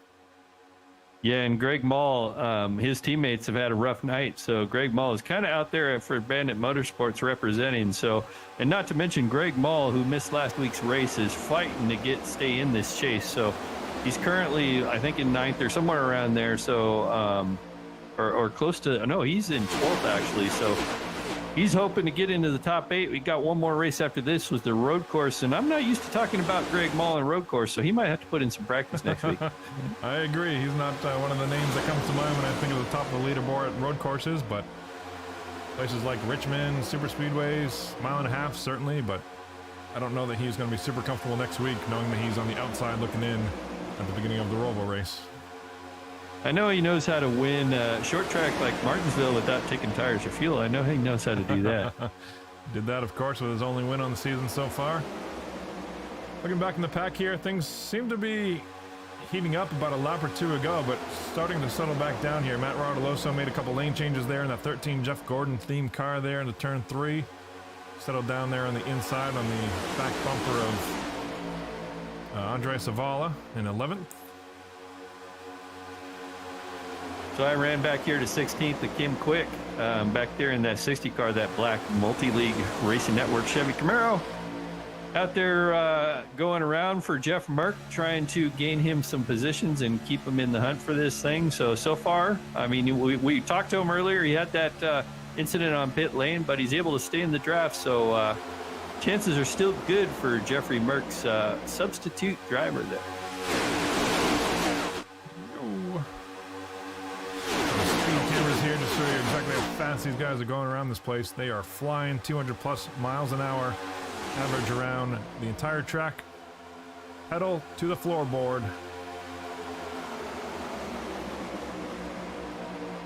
Yeah, and Greg Mull, his teammates have had a rough night. So Greg Mull is kind of out there for Bandit Motorsports representing. So, and not to mention Greg Mull, who missed last week's race, is fighting to stay in this chase. So he's currently, I think, in 9th or somewhere around there. So, or close to, no, he's in 12th actually. So he's hoping to get into the top 8. We got one more race after this with the road course, and I'm not used to talking about Greg Mull and road course, so he might have to put in some practice next week. I agree. He's not one of the names that comes to mind when I think of the top of the leaderboard at road courses, but Places like Richmond, super speedways, mile and a half certainly, but I don't know that he's going to be super comfortable next week knowing that he's on the outside looking in at the beginning of the Roval race. I know he knows how to win short track like Martinsville without taking tires or fuel. I know he knows how to do that. Did that, of course, with his only win on the season so far. Looking back in the pack here, things seem to be heating up about a lap or two ago, but starting to settle back down here. Matt Rardoloso made a couple lane changes there in that 13 Jeff Gordon themed car there in the turn 3. Settled down there on the inside on the back bumper of Andre Savala in 11th. So I ran back here to 16th to Kim Quick, back there in that 60 car, that black multi-league Racing Network Chevy Camaro. Out there going around for Jeff Merck, trying to gain him some positions and keep him in the hunt for this thing. So far, I mean, we talked to him earlier. He had that incident on pit lane, but he's able to stay in the draft. So chances are still good for Jeffrey Merck's substitute driver there. Here to show you exactly how fast these guys are going around this place. They are flying 200 plus miles an hour, average around the entire track, pedal to the floorboard.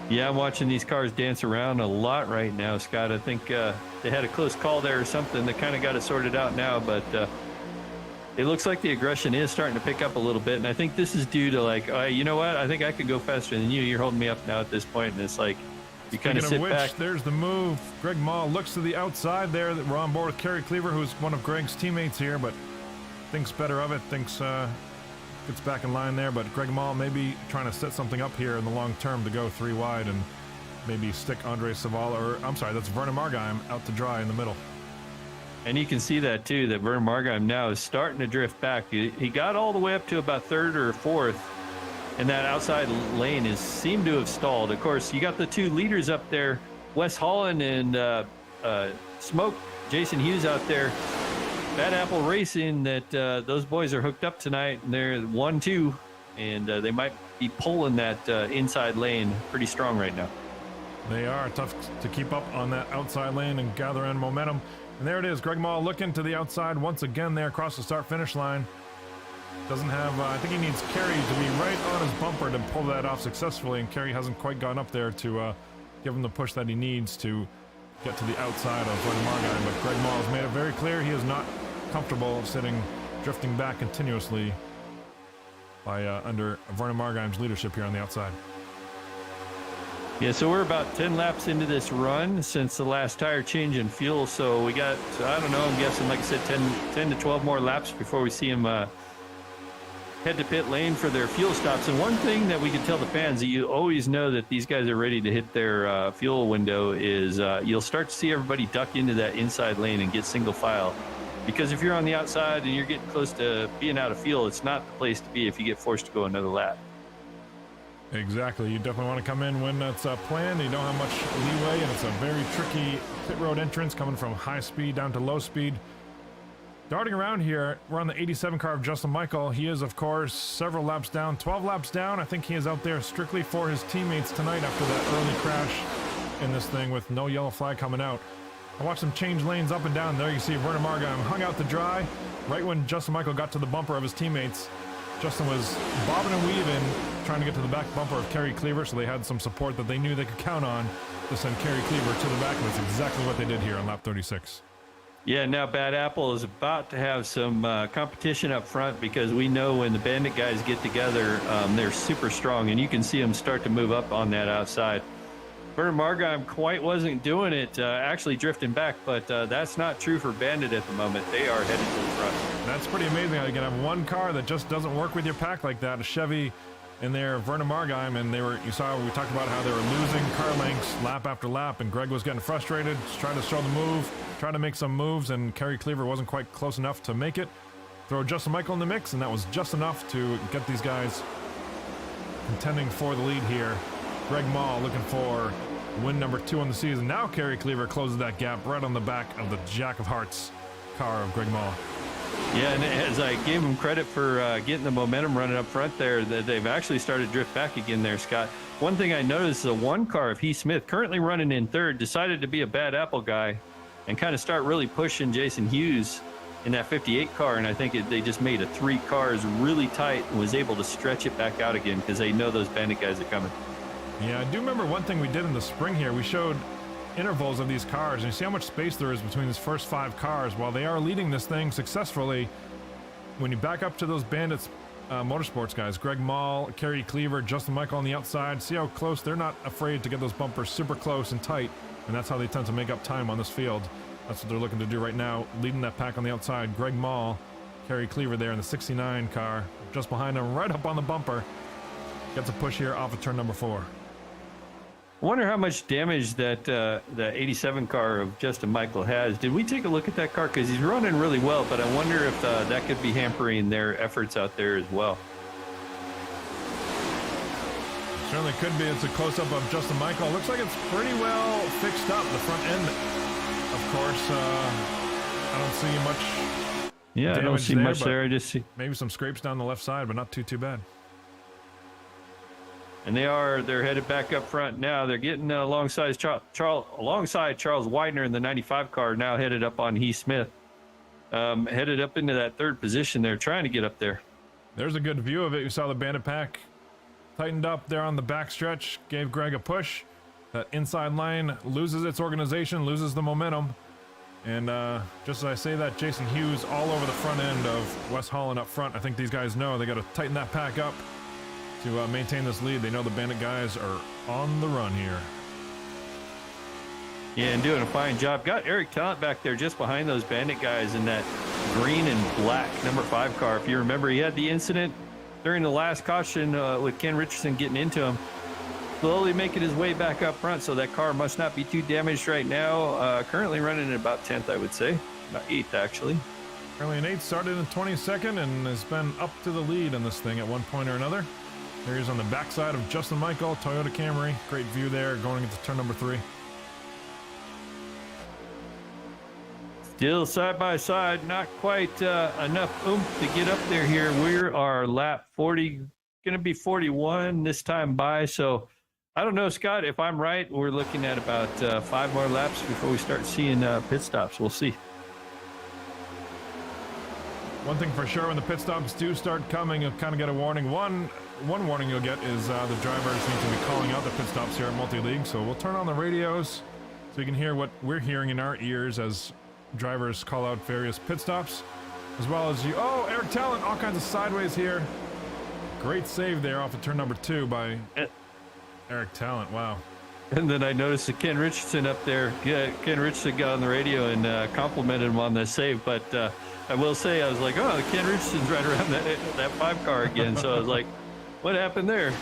Yeah, I'm watching these cars dance around a lot right now, Scott. I think they had a close call there or something. They kind of got it sorted out now, but it looks like the aggression is starting to pick up a little bit, and I think this is due to like, you know what? I think I could go faster than you. You're holding me up now at this point, and it's like you kind of sit back. There's the move. Greg Mall looks to the outside there. We're on board with Kerry Cleaver, who's one of Greg's teammates here, but thinks better of it. Thinks gets back in line there, but Greg Mall may be trying to set something up here in the long term to go 3 wide and maybe stick Andre Savala, or I'm sorry, that's Vernon Margheim out to dry in the middle. And you can see that too, that Vernon Margheim now is starting to drift back. He got all the way up to about 3rd or 4th, and that outside lane seemed to have stalled. Of course, you got the 2 leaders up there, Wes Holland and Smoke, Jason Hughes out there. Bad Apple Racing, that those boys are hooked up tonight, and they're 1-2, and they might be pulling that inside lane pretty strong right now. They are tough to keep up on that outside lane and gather in momentum. And there it is, Greg Mall looking to the outside once again there across the start-finish line. Doesn't have, I think he needs Kerry to be right on his bumper to pull that off successfully, and Kerry hasn't quite gone up there to give him the push that he needs to get to the outside of Vernon Margheim. But Greg Mall has made it very clear he is not comfortable drifting back continuously by under Vernon Margheim's leadership here on the outside. Yeah, so we're about 10 laps into this run since the last tire change and fuel. So we got, I don't know, I'm guessing, like I said, 10 to 12 more laps before we see them head to pit lane for their fuel stops. And one thing that we can tell the fans that you always know that these guys are ready to hit their fuel window is you'll start to see everybody duck into that inside lane and get single file. Because if you're on the outside and you're getting close to being out of fuel, it's not the place to be if you get forced to go another lap. Exactly. You definitely want to come in when that's planned. You don't have much leeway, and it's a very tricky pit road entrance coming from high speed down to low speed. Darting around here, we're on the 87 car of Justin Michael. He is, of course, several laps down, 12 laps down. I think he is out there strictly for his teammates tonight after that early crash in this thing with no yellow flag coming out. I watched him change lanes up and down. There you see Vernon Margheim hung out to dry. Right when Justin Michael got to the bumper of his teammates, Justin was bobbing and weaving, trying to get to the back bumper of Kerry Cleaver, so they had some support that they knew they could count on to send Kerry Cleaver to the back, and that's exactly what they did here on lap 36. Yeah, now Bad Apple is about to have some competition up front, because we know when the Bandit guys get together, they're super strong, and you can see them start to move up on that outside. Vernon Margheim quite wasn't doing it, actually drifting back, but that's not true for Bandit at the moment. They are headed to the front. That's pretty amazing how you can have one car that just doesn't work with your pack like that. A Chevy in there, Vernon Margheim, and you saw, we talked about how they were losing car lengths lap after lap, and Greg was getting frustrated, trying to show the move, trying to make some moves, and Kerry Cleaver wasn't quite close enough to make it. Throw Justin Michael in the mix, and that was just enough to get these guys contending for the lead here. Greg Mall looking for win number 2 on the season. Now Kerry Cleaver closes that gap right on the back of the Jack of Hearts car of Greg Mall. Yeah, and as I gave them credit for getting the momentum running up front there, that they've actually started to drift back again there, Scott. One thing I noticed is the one car of Heath Smith, currently running in third, decided to be a bad apple guy and kind of start really pushing Jason Hughes in that 58 car, and I think they just made 3 cars really tight and was able to stretch it back out again because they know those Bandit guys are coming. Yeah, I do remember one thing we did in the spring here. We showed intervals of these cars, and you see how much space there is between these first 5 cars. While they are leading this thing successfully, when you back up to those Bandits Motorsports guys, Greg Mall, Kerry Cleaver, Justin Michael on the outside, see how close they're not afraid to get those bumpers super close and tight, and that's how they tend to make up time on this field. That's what they're looking to do right now, leading that pack on the outside. Greg Mall, Kerry Cleaver there in the 69 car, just behind him, right up on the bumper. Gets a push here off of turn number 4. I wonder how much damage that the 87 car of Justin Michael has. Did we take a look at that car? Because he's running really well, but I wonder if that could be hampering their efforts out there as well. Certainly could be. It's a close-up of Justin Michael. Looks like it's pretty well fixed up, the front end. Of course, I don't see much. Yeah, I don't see much there. I just see maybe some scrapes down the left side, but not too bad. And they're headed back up front now. They're getting alongside Charles Widener in the 95 car, now headed up on Heath Smith. Headed up into that 3rd position. They're trying to get up there. There's a good view of it. You saw the Bandit pack tightened up there on the back stretch, gave Greg a push. That inside line loses its organization, loses the momentum. And just as I say that, Jason Hughes all over the front end of Wes Holland up front. I think these guys know they got to tighten that pack up to maintain this lead. They know the Bandit guys are on the run here. Yeah, and doing a fine job. Got Eric Talent back there just behind those Bandit guys in that green and black number 5 car. If you remember, he had the incident during the last caution with Ken Richardson getting into him. Slowly making his way back up front, so that car must not be too damaged right now. Currently running at about 10th, I would say. About 8th, actually. Currently in 8th, started in 22nd, and has been up to the lead in this thing at one point or another. There he is on the backside of Justin Michael, Toyota Camry. Great view there going into turn number 3. Still side by side, not quite enough oomph to get up there here. We are lap 40, going to be 41 this time by. So I don't know, Scott, if I'm right, we're looking at about 5 more laps before we start seeing pit stops. We'll see. One thing for sure, when the pit stops do start coming, you'll kind of get a warning. One warning you'll get is the drivers need to be calling out the pit stops here at Multi-League. So we'll turn on the radios so you can hear what we're hearing in our ears as drivers call out various pit stops, as well as you. Oh, Eric Talent, all kinds of sideways here. Great save there off of turn number 2 by Eric Talent. Wow. And then I noticed that Ken Richardson up there. Yeah, Ken Richardson got on the radio and complimented him on the save. But I will say, I was like, oh, Ken Richardson's right around that 5 car again. So I was like, what happened there?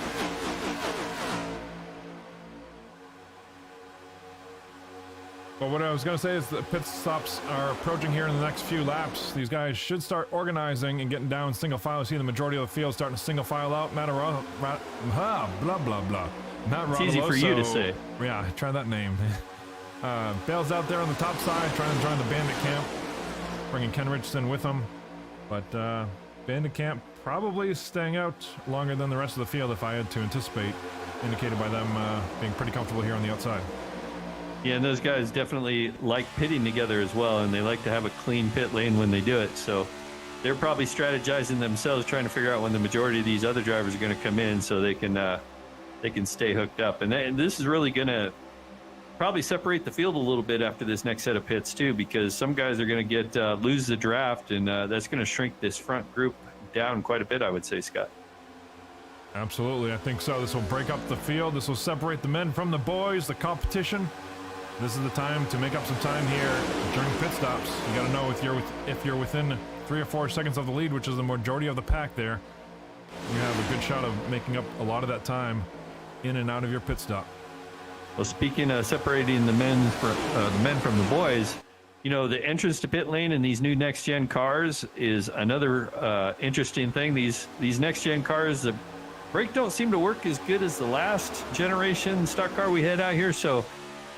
But what I was going to say is the pit stops are approaching here in the next few laps. These guys should start organizing and getting down single file. You see the majority of the field starting to single file out. Blah, blah, blah. It's easy for you to say. Yeah, try that name. Bale's out there on the top side trying to join the Bandit camp, bringing Ken Richardson with him. But Bandit camp probably staying out longer than the rest of the field if I had to anticipate, indicated by them being pretty comfortable here on the outside. Yeah, and those guys definitely like pitting together as well, and they like to have a clean pit lane when they do it. So they're probably strategizing themselves, trying to figure out when the majority of these other drivers are going to come in so they can stay hooked up. And this is really going to probably separate the field a little bit after this next set of pits too, because some guys are going to get lose the draft, and that's going to shrink this front group down quite a bit, I would say, Scott. Absolutely, I think so. This will break up the field. This will separate the men from the boys, the competition. This is the time to make up some time here during pit stops. You got to know if you're within 3 or 4 seconds of the lead, which is the majority of the pack there, you have a good shot of making up a lot of that time in and out of your pit stop. Well, speaking of separating the men from the boys, you know, the entrance to pit lane in these new next-gen cars is another interesting thing. These next-gen cars, the brake don't seem to work as good as the last generation stock car we had out here, so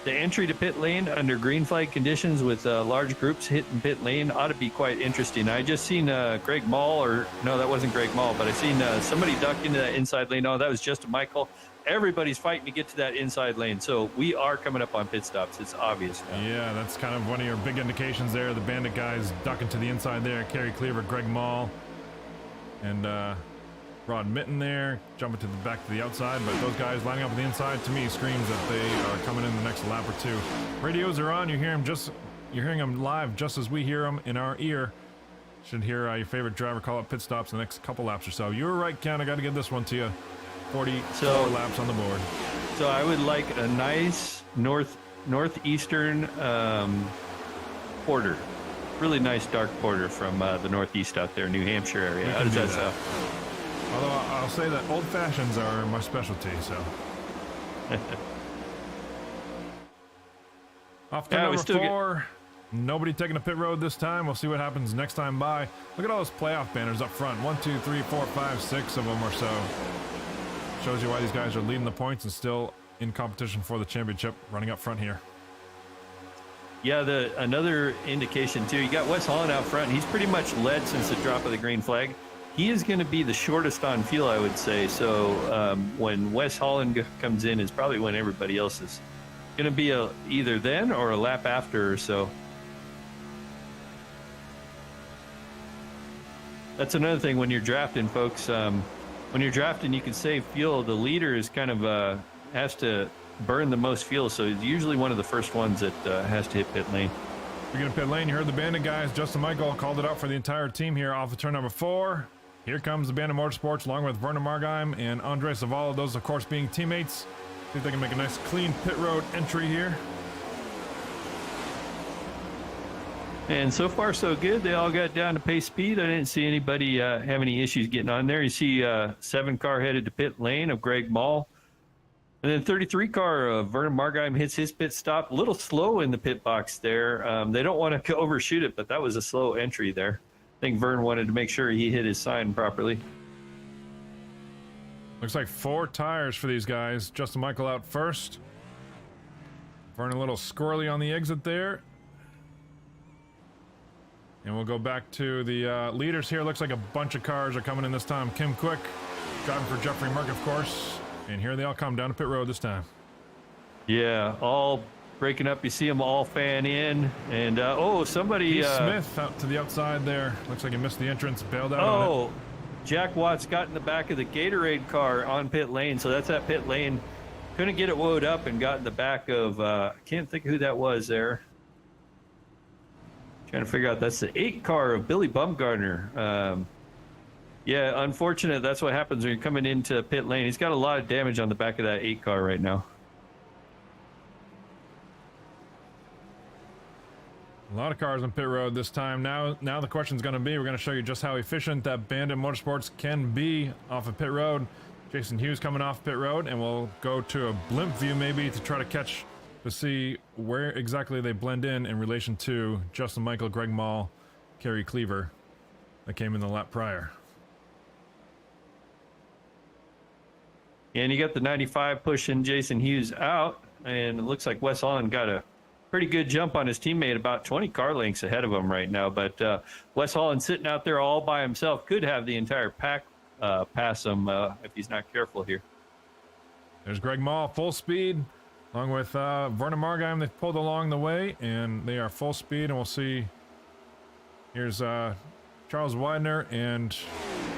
the entry to pit lane under green flag conditions with large groups hitting pit lane ought to be quite interesting. I just seen Greg Mall, or no, that wasn't Greg Mall, but I seen somebody duck into that inside lane. Oh, that was Justin Michael. Everybody's fighting to get to that inside lane, so we are coming up on pit stops. It's obvious now. Yeah, that's kind of one of your big indications there. The Bandit guys ducking to the inside there. Kerry Cleaver, Greg Mall, and Rod Mitten there, jumping to the back to the outside, but those guys lining up on the inside, to me, screams that they are coming in the next lap or two. Radios are on. You're hearing them live just as we hear them in our ear. Should hear your favorite driver call up pit stops in the next couple laps or so. You were right, Ken. I got to give this one to you. 44 laps on the board. So I would like a nice northeastern porter, really nice dark porter from the northeast out there, New Hampshire area. How does that sound? Although I'll say that old fashions are my specialty, so. Off to number 4. Nobody taking a pit road this time. We'll see what happens next time by. Look at all those playoff banners up front. 1, 2, 3, 4, 5, 6 of them or so. Shows you why these guys are leading the points and still in competition for the championship, running up front here. Yeah, another indication too, you got Wes Holland out front. He's pretty much led since the drop of the green flag. He is going to be the shortest on fuel, I would say. So when Wes Holland comes in, is probably when everybody else is going to be either then or a lap after or so. That's another thing when you're drafting, folks. When you're drafting, you can save fuel. The leader is kind of has to burn the most fuel, so he's usually one of the first ones that has to hit pit lane. You're going to pit lane. You heard the Bandit guys. Justin Michael called it out for the entire team here off of turn number 4. Here comes the Bandit Motorsports along with Vernon Margheim and Andre Savala. Those, of course, being teammates. See if they can make a nice clean pit road entry here. And so far, so good. They all got down to pace speed. I didn't see anybody have any issues getting on there. You see 7 car headed to pit lane of Greg Mall. And then 33 car, Vernon Margheim hits his pit stop. A little slow in the pit box there. They don't want to overshoot it, but that was a slow entry there. I think Vern wanted to make sure he hit his sign properly. Looks like 4 tires for these guys. Justin Michael out first. Vern a little squirrely on the exit there. And we'll go back to the leaders here. Looks like a bunch of cars are coming in this time. Kim Quick driving for Jeffrey Merck, of course. And here they all come down to pit road this time. Yeah, all breaking up. You see them all fan in. And, somebody... Smith out to the outside there. Looks like he missed the entrance, bailed out on it. Jack Watts got in the back of the Gatorade car on pit lane. So that's that pit lane. Couldn't get it woed up and got in the back of... I can't think of who that was there. Trying to figure out, that's the 8 car of Billy Bumgarner. Yeah, unfortunate. That's what happens when you're coming into pit lane. He's got a lot of damage on the back of that 8 car right now. A lot of cars on pit road this time. Now the question's going to be, we're going to show you just how efficient that Bandit Motorsports can be off of pit road. Jason Hughes coming off pit road, and we'll go to a blimp view maybe to try to see where exactly they blend in relation to Justin Michael, Greg Mall, Kerry Cleaver that came in the lap prior. And you got the 95 pushing Jason Hughes out, and it looks like Wes Holland got a pretty good jump on his teammate, about 20 car lengths ahead of him right now. But Wes Holland sitting out there all by himself could have the entire pack pass him if he's not careful here. There's Greg Mall, full speed, along with Vernon Margheim. They've pulled along the way, and they are full speed, and we'll see. Here's Charles Widener and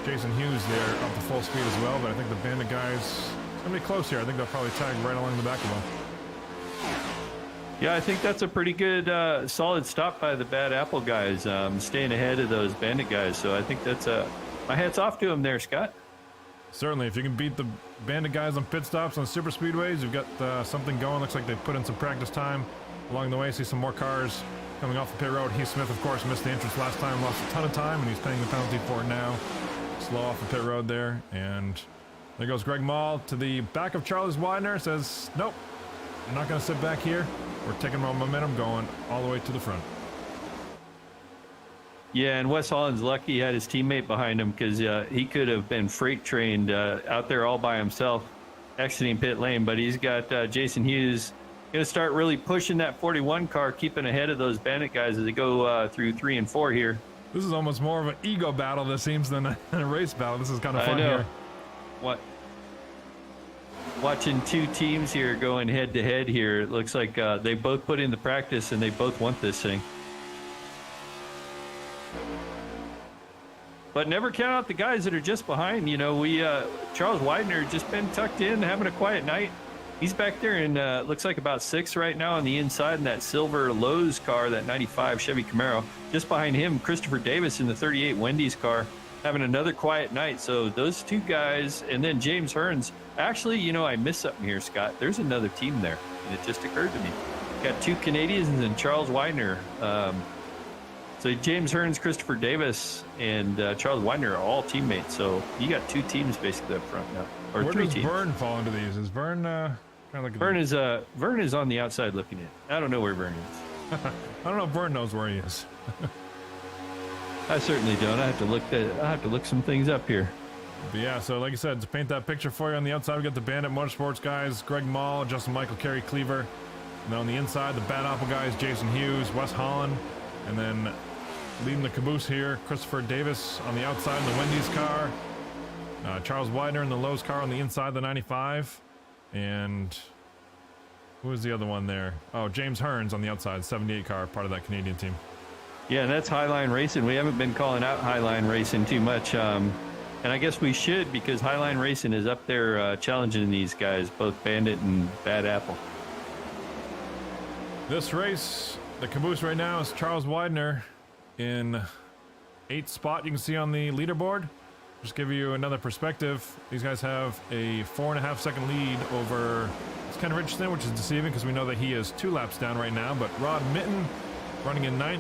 Jason Hughes there up to full speed as well, but I think the Bandit guys, it's going to be close here. I think they'll probably tag right along the back of them. Yeah, I think that's a pretty good, solid stop by the Bad Apple guys, staying ahead of those Bandit guys. So I think that's my hat's off to them there, Scott. Certainly, if you can beat the Bandit guys on pit stops on super speedways, you've got something going. Looks like they put in some practice time along the way. See some more cars coming off the pit road. Heath Smith, of course, missed the entrance last time, lost a ton of time, and he's paying the penalty for it now. Slow off the pit road there, and there goes Greg Mall to the back of Charles Widener. Says, nope, I'm not going to sit back here. We're taking my momentum going all the way to the front. Yeah, and Wes Holland's lucky he had his teammate behind him, because he could have been freight trained out there all by himself, exiting pit lane. But he's got Jason Hughes Going to start really pushing that 41 car, keeping ahead of those Bandit guys as they go through 3 and 4 here. This is almost more of an ego battle, this seems, than a race battle. This is kind of fun I know. here. What? Watching two teams here going head to head here. It looks like they both put in the practice and they both want this thing. But never count out the guys that are just behind. You know, Charles Widener just been tucked in, having a quiet night. He's back there in, looks like about 6th right now on the inside in that silver Lowe's car, that 95 Chevy Camaro. Just behind him, Christopher Davis in the 38 Wendy's car, having another quiet night. So those two guys, and then James Hearns. Actually, you know, I missed something here, Scott. There's another team there, and it just occurred to me. Got 2 Canadians and Charles Widener. So James Hearns, Christopher Davis, and Charles Widener are all teammates. So you got 2 teams basically up front now, or Where 3 does teams. Vern fall into these? Is Vern kind of like Vern is on the outside looking in. I don't know where Vern is. I don't know if Vern knows where he is. I certainly don't. I have to look some things up here. But yeah, so like I said, to paint that picture for you, on the outside we got the Bandit Motorsports guys, Greg Mall, Justin Michael, Kerry Cleaver. And then on the inside, the Bad Apple guys, Jason Hughes, Wes Holland. And then leading the caboose here, Christopher Davis on the outside in the Wendy's car. Charles Widener in the Lowe's car on the inside, the 95. And who was the other one there? Oh, James Hearns on the outside, 78 car, part of that Canadian team. Yeah, and that's Highline Racing. We haven't been calling out Highline Racing too much. And I guess we should, because Highline Racing is up there challenging these guys, both Bandit and Bad Apple. This race, the caboose right now is Charles Widener in 8th spot. You can see on the leaderboard. Just give you another perspective. These guys have a 4.5 second lead over Ken Richardson, which is deceiving because we know that he is 2 laps down right now. But Rod Mitten running in 9th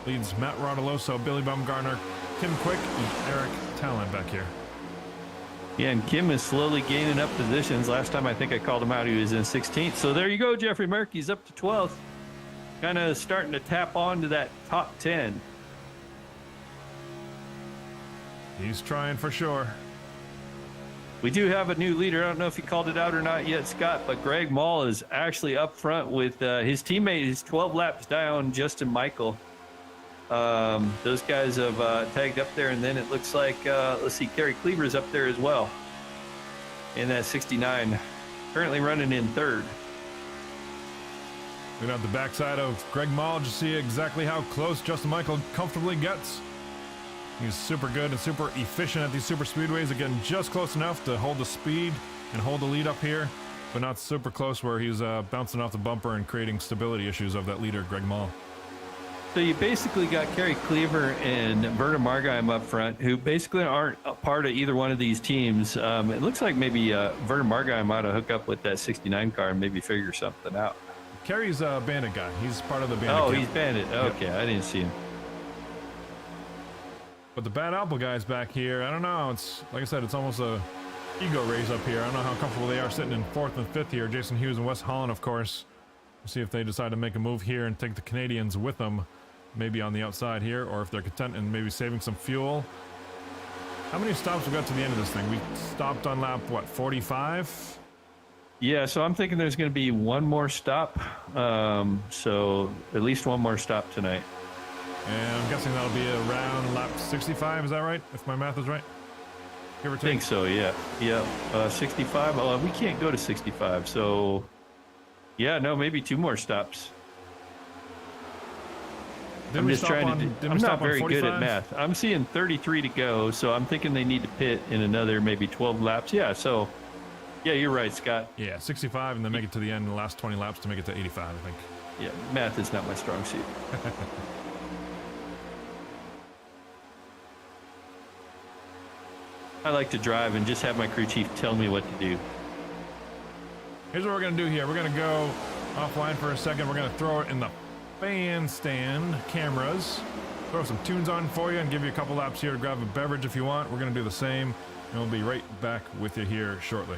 leads Matt Rodoloso, Billy Baumgartner, Kim Quick, and Eric Talon back here. Yeah, and Kim is slowly gaining up positions. Last time I think I called him out, he was in 16th. So there you go, Jeffrey Murphy's up to 12th. Kind of starting to tap on to that top 10. He's trying for sure. We do have a new leader. I don't know if you called it out or not yet, Scott, but Greg Mall is actually up front with his teammate. He's 12 laps down, Justin Michael. Those guys have tagged up there, and then it looks like, let's see, Kerry Cleaver's up there as well in that 69, currently running in 3rd. We're on the backside of Greg Mall to see exactly how close Justin Michael comfortably gets. He's super good and super efficient at these super speedways, again, just close enough to hold the speed and hold the lead up here, but not super close where he's bouncing off the bumper and creating stability issues of that leader, Greg Mall. So you basically got Kerry Cleaver and Berta Margheim up front, who basically aren't a part of either one of these teams. It looks like maybe Berta Margheim ought to hook up with that 69 car and maybe figure something out. Kerry's a Bandit guy. He's part of the Bandit Oh, camp. he's Bandit. Okay, Yep. I didn't see him. But the Bad Apple guys back here, I don't know. It's like I said, it's almost a ego raise up here. I don't know how comfortable they are sitting in 4th and 5th here. Jason Hughes and Wes Holland, of course. We'll see if they decide to make a move here and take the Canadians with them, maybe on the outside here, or if they're content and maybe saving some fuel. How many stops we got to the end of this thing? We stopped on lap, what, 45? Yeah, so I'm thinking there's going to be one more stop. So at least one more stop tonight. And I'm guessing that'll be around lap 65, is that right? If my math is right? Give or I take? think so, yeah. Yeah, 65. We can't go to 65, so yeah, no, maybe 2 more stops. Didn't I'm we just stop trying on- to do. didn't we I'm stop not on very good 45? at math. I'm seeing 33 to go, so I'm thinking they need to pit in another maybe 12 laps. Yeah, so yeah, you're right, Scott. Yeah, 65 and then make it to the end in the last 20 laps to make it to 85, I think. Yeah, math is not my strong suit. I like to drive and just have my crew chief tell me what to do. Here's what we're going to do here. We're going to go offline for a second. We're going to throw it in the bandstand cameras. Throw some tunes on for you and give you a couple laps here to grab a beverage if you want. We're going to do the same, and we'll be right back with you here shortly.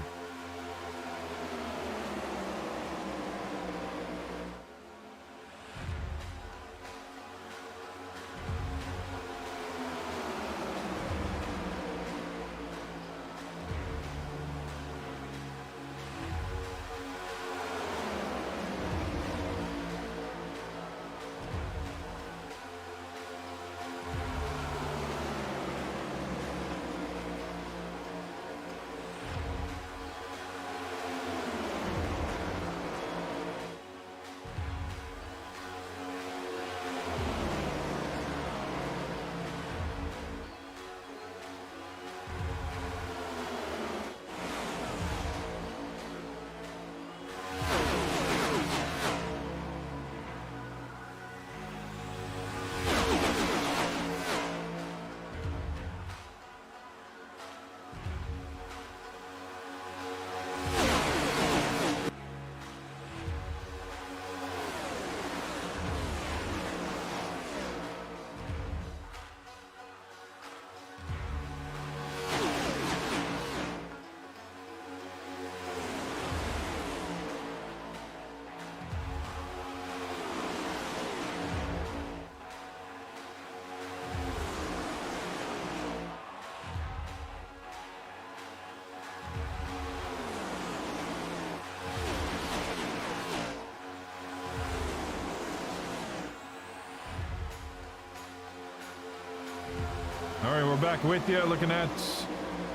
back with you, looking at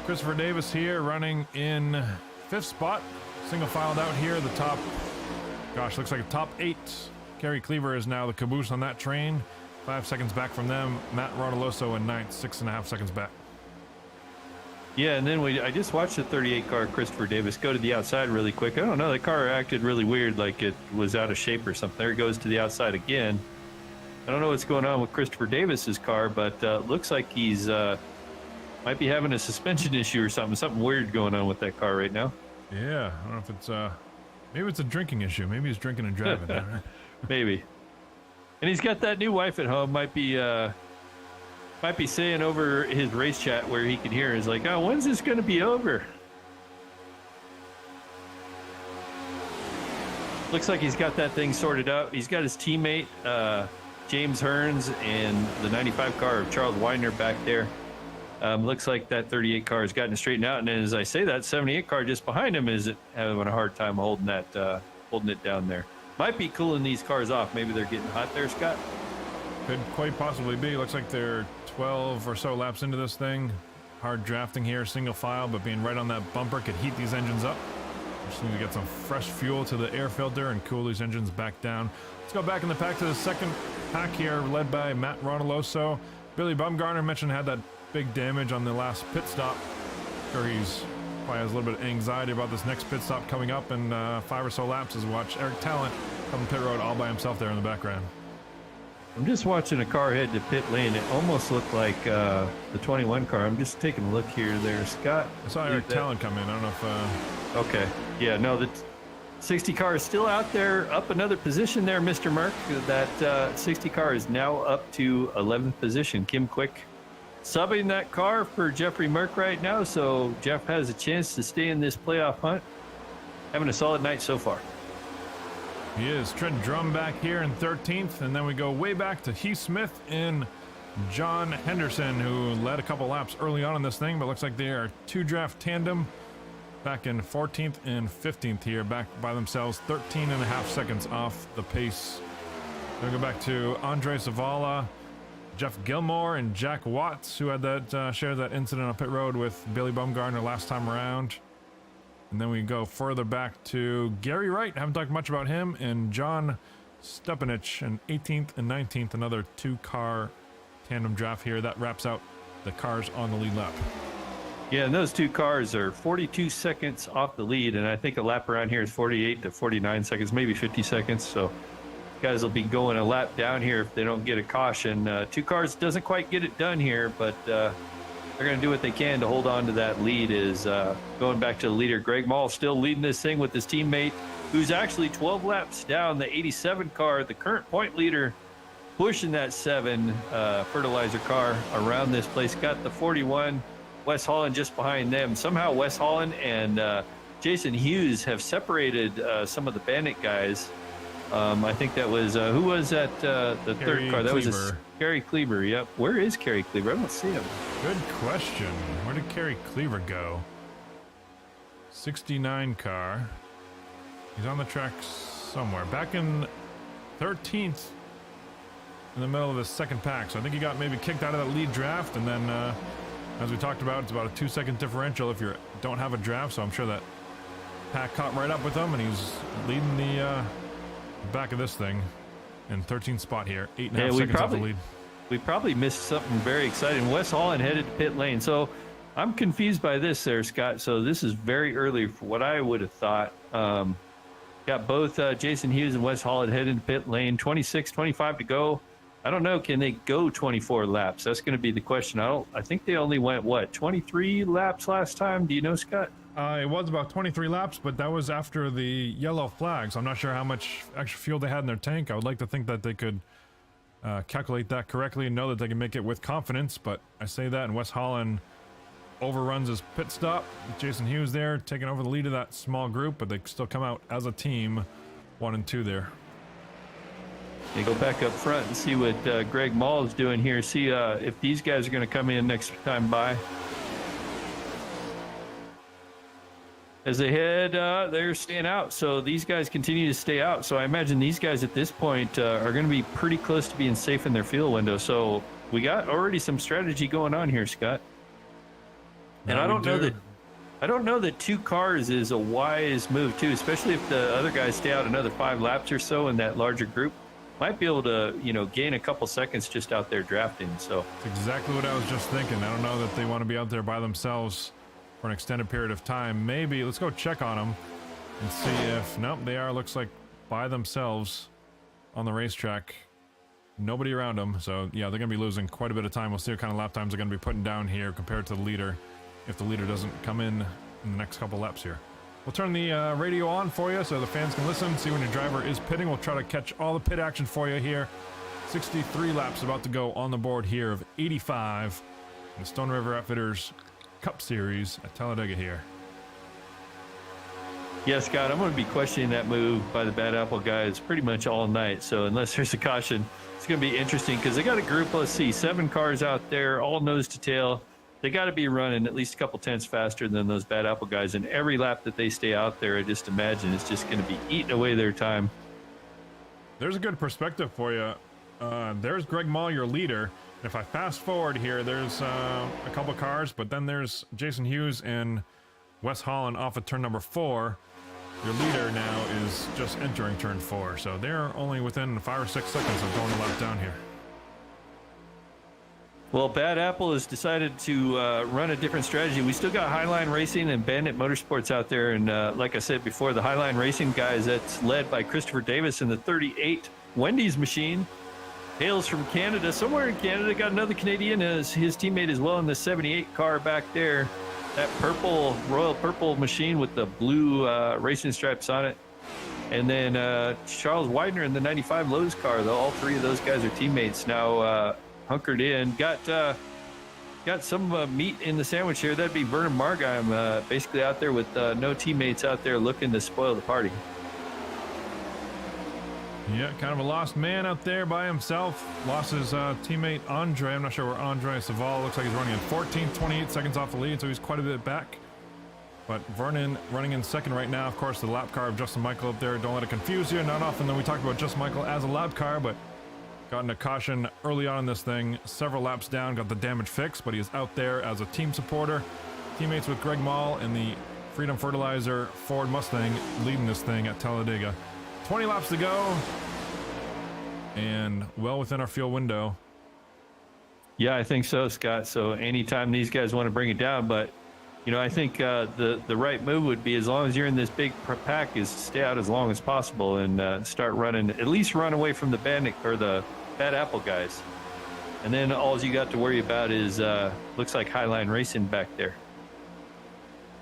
Christopher Davis here, running in 5th spot. Single filed out here, the top, gosh, looks like a top 8. Kerry Cleaver is now the caboose on that train. 5 seconds back from them. Matt Ronaloso in 9th, 6.5 seconds back. Yeah, and then I just watched the 38 car, Christopher Davis, go to the outside really quick. I don't know, the car acted really weird, like it was out of shape or something. There it goes to the outside again. I don't know what's going on with Christopher Davis's car, but looks like he's might be having a suspension issue or something weird going on with that car right now. Yeah, I don't know if it's maybe it's a drinking issue. Maybe he's drinking and driving. Maybe. And he's got that new wife at home. Might be saying over his race chat where he can hear. He's like, "Oh, when's this going to be over?" Looks like he's got that thing sorted out. He's got his teammate James Hearns and the 95 car of Charles Widener back there. Looks like that 38 car has gotten it straightened out, and as I say, that 78 car just behind him is having a hard time holding it down there. Might be cooling these cars off. Maybe they're getting hot there, Scott. Could quite possibly be. Looks like they're 12 or so laps into this thing. Hard drafting here, single file, but being right on that bumper could heat these engines up. Just need to get some fresh fuel to the air filter and cool these engines back down. Let's go back in the pack to the second pack here, led by Matt Ronaloso. Billy Bumgarner mentioned had that big damage on the last pit stop. Sure, he's probably has a little bit of anxiety about this next pit stop coming up in 5 or so laps as we watch Eric Talent come pit road all by himself there in the background. I'm just watching a car head to pit lane. It almost looked like the 21 car. I'm just taking a look here there, Scott. I saw Eric Talent come in. I don't know if... Okay. Yeah, no, the 60 car is still out there, up another position there, Mr. Merck. That 60 car is now up to 11th position. Kim Quick subbing that car for Jeffrey Merck right now, so Jeff has a chance to stay in this playoff hunt. Having a solid night so far. He is. Trent Drum back here in 13th, and then we go way back to Heath Smith and John Henderson, who led a couple laps early on in this thing, but looks like they are 2-draft tandem back in 14th and 15th here, back by themselves, 13.5 seconds off the pace. Then we go back to Andre Zavala, Jeff Gilmore, and Jack Watts, who had that shared that incident on pit road with Billy Bumgarner last time around. And then we go further back to Gary Wright, haven't talked much about him, and John Stepanich in 18th and 19th, another 2-car tandem draft here. That wraps out the cars on the lead lap. Yeah, and those 2 cars are 42 seconds off the lead, and I think a lap around here is 48 to 49 seconds, maybe 50 seconds. So guys will be going a lap down here if they don't get a caution. 2 cars doesn't quite get it done here, but they're going to do what they can to hold on to that lead. Is going back to the leader. Greg Mall still leading this thing with his teammate, who's actually 12 laps down, the 87 car, the current point leader, pushing that 7 fertilizer car around this place. Got the 41, Wes Holland just behind them. Somehow Wes Holland and Jason Hughes have separated some of the Bandit guys. I think that was, who was that, the Kerry third car? That Cleaver. was Kerry Cleaver, yep. Where is Kerry Cleaver? I don't see him. Good question. Where did Kerry Cleaver go? 69 car. He's on the track somewhere. Back in 13th in the middle of his second pack. So I think he got maybe kicked out of that lead draft. And then, as we talked about, it's about a 2-second differential if you don't have a draft. So I'm sure that pack caught right up with him, and he's leading the back of this thing in 13th spot here. 8.5 seconds off the lead. We probably missed something very exciting. Wes Holland headed to pit lane. So I'm confused by this there, Scott. So this is very early for what I would have thought. Got both Jason Hughes and Wes Holland headed to pit lane. 26, 25 to go. I don't know. Can they go 24 laps? That's going to be the question. I think they only went, 23 laps last time? Do you know, Scott? It was about 23 laps, but that was after the yellow flag, so I'm not sure how much extra fuel they had in their tank. I would like to think that they could calculate that correctly and know that they can make it with confidence, but I say that, and Wes Holland overruns his pit stop. Jason Hughes there, taking over the lead of that small group, but they still come out as a team, 1 and 2 there. They go back up front and see what Greg Mall is doing here. See if these guys are going to come in next time by. As they head, they're staying out. So these guys continue to stay out. So I imagine these guys at this point are going to be pretty close to being safe in their fuel window. So we got already some strategy going on here, Scott. And I don't know that 2 cars is a wise move too, especially if the other guys stay out another 5 laps or so in that larger group. Might be able to, gain a couple seconds just out there drafting. So that's exactly what I was just thinking. I don't know that they want to be out there by themselves for an extended period of time. Maybe let's go check on them and see if nope, they are. Looks like by themselves on the racetrack. Nobody around them. So yeah, they're gonna be losing quite a bit of time. We'll see what kind of lap times they're gonna be putting down here compared to the leader, if the leader doesn't come in the next couple laps here. We'll turn the radio on for you so the fans can listen, see when your driver is pitting. We'll try to catch all the pit action for you here. 63 laps about to go on the board here of 85 in the Stone River Outfitters Cup Series at Talladega here. yeah, Scott, I'm going to be questioning that move by the Bad Apple guys pretty much all night. So unless there's a caution, it's going to be interesting because they got a group, let's see, 7 cars out there, all nose to tail. They got to be running at least a couple tenths faster than those Bad Apple guys. And every lap that they stay out there, I just imagine it's just going to be eating away their time. There's a good perspective for you. There's Greg Mall, your leader. If I fast forward here, there's a couple cars, but then there's Jason Hughes and Wes Holland off of turn number 4. Your leader now is just entering turn 4, so they're only within 5 or 6 seconds of going a lap down here. Well, Bad Apple has decided to run a different strategy. We still got Highline Racing and Bandit Motorsports out there. And like I said before, the Highline Racing guys, that's led by Christopher Davis in the 38 Wendy's machine. Hails from Canada, somewhere in Canada. Got another Canadian as his teammate as well in the 78 car back there. That purple, royal purple machine with the blue racing stripes on it. And then Charles Widener in the 95 Lowe's car. Though all 3 of those guys are teammates now. Hunkered in, got some meat in the sandwich here. That'd be Vernon Margheim, basically out there with no teammates out there looking to spoil the party. Yeah, kind of a lost man out there by himself. Lost his teammate Andre. I'm not sure where Andre Saval looks like he's running in 14th, 28 seconds off the lead, so he's quite a bit back. But Vernon running in second right now. Of course, the lap car of Justin Michael up there. Don't let it confuse you. Not often that we talk about Justin Michael as a lap car, but gotten a caution early on in this thing. Several laps down, got the damage fixed, but he is out there as a team supporter. Teammates with Greg Mall in the Freedom Fertilizer Ford Mustang leading this thing at Talladega. 20 laps to go, and well within our fuel window. Yeah, I think so, Scott. So anytime these guys want to bring it down, but I think the right move would be, as long as you're in this big pack, is stay out as long as possible and start running, at least run away from the Bandit or the Bad Apple guys. And then all you got to worry about is looks like Highline Racing back there.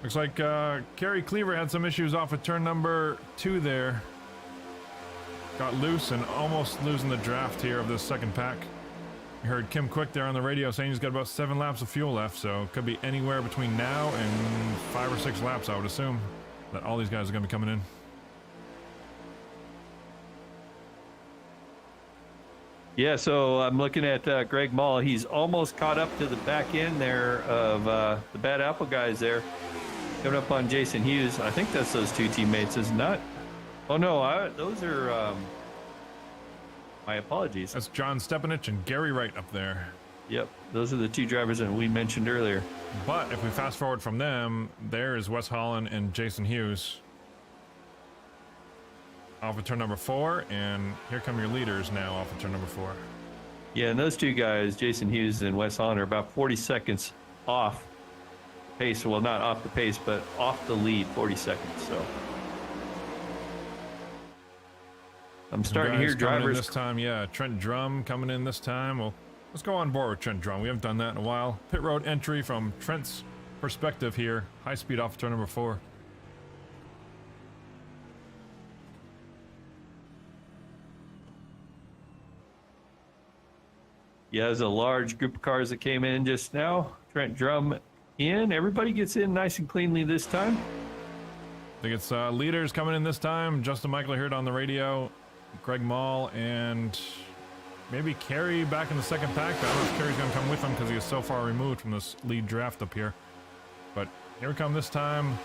Looks like Kerry Cleaver had some issues off of turn number 2 there. Got loose and almost losing the draft here of this second pack. You heard Kim Quick there on the radio saying he's got about 7 laps of fuel left, so it could be anywhere between now and 5 or 6 laps, I would assume, that all these guys are going to be coming in. Yeah, so I'm looking at Greg Mall. He's almost caught up to the back end there of the Bad Apple guys there. Coming up on Jason Hughes. I think that's those 2 teammates, is it not? Oh, no, those are... my apologies. That's John Stepanich and Gary Wright up there. Yep, those are the 2 drivers that we mentioned earlier. But if we fast forward from them, there is Wes Holland and Jason Hughes off of turn number 4, and here come your leaders now off of turn number 4. Yeah, and those 2 guys, Jason Hughes and Wes Holland, are about 40 seconds off pace. Well, not off the pace, but off the lead, 40 seconds. So I'm starting to hear drivers this time. Yeah, Trent Drum coming in this time. Well, let's go on board with Trent Drum. We haven't done that in a while. Pit road entry from Trent's perspective here. High speed off turn number 4. Yeah, there's a large group of cars that came in just now. Trent Drum in. Everybody gets in nice and cleanly this time. I think it's leaders coming in this time. Justin Michael, I heard on the radio. Greg Mall and maybe Kerry back in the second pack. But I don't know if Kerry's going to come with him because he is so far removed from this lead draft up here. But here we come this time.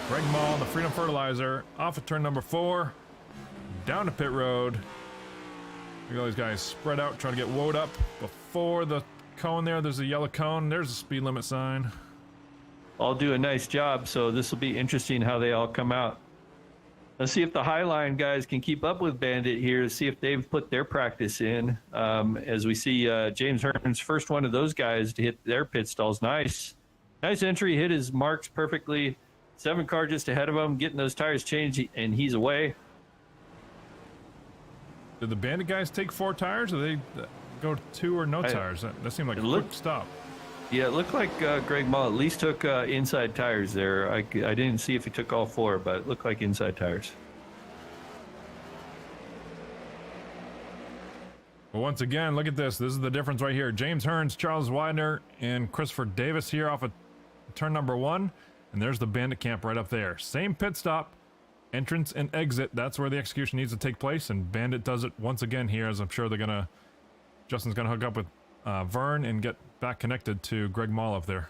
Greg Mall, the Freedom Fertilizer, off of turn number 4. Down to pit road. Look at all these guys spread out, trying to get woed up before the cone there. There's a yellow cone. There's a speed limit sign. All do a nice job, so this will be interesting how they all come out. Let's see if the Highline guys can keep up with Bandit here, see if they've put their practice in. As we see James Hearn's first one of those guys to hit their pit stalls. Nice entry, hit his marks perfectly. 7 car just ahead of him, getting those tires changed, and he's away. Did the Bandit guys take 4 tires, or they go 2 or no tires? That seemed like a quick stop. Yeah, it looked like Greg Mull at least took inside tires there. I didn't see if he took all 4, but it looked like inside tires. Well, once again, look at this. This is the difference right here. James Hearns, Charles Widener, and Christopher Davis here off of turn number 1. And there's the Bandit camp right up there. Same pit stop, entrance and exit. That's where the execution needs to take place. And Bandit does it once again here, as I'm sure Justin's going to hook up with Vern and get back connected to Greg Mall up there.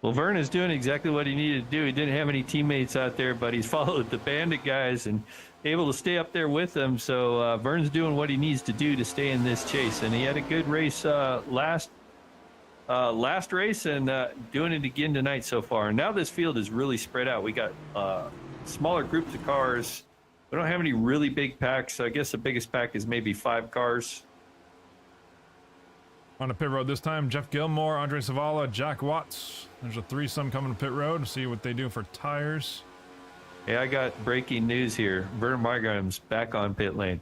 Well, Vern is doing exactly what he needed to do. He didn't have any teammates out there, but he's followed the Bandit guys and able to stay up there with them. So Vern's doing what he needs to do to stay in this chase. And he had a good race last race and doing it again tonight so far. And now this field is really spread out. We got smaller groups of cars. We don't have any really big packs. So I guess the biggest pack is maybe 5 cars. On the pit road this time, Jeff Gilmore, Andre Savala, Jack Watts. There's a threesome coming to pit road to see what they do for tires. Hey, I got breaking news here. Vern Margram's back on pit lane.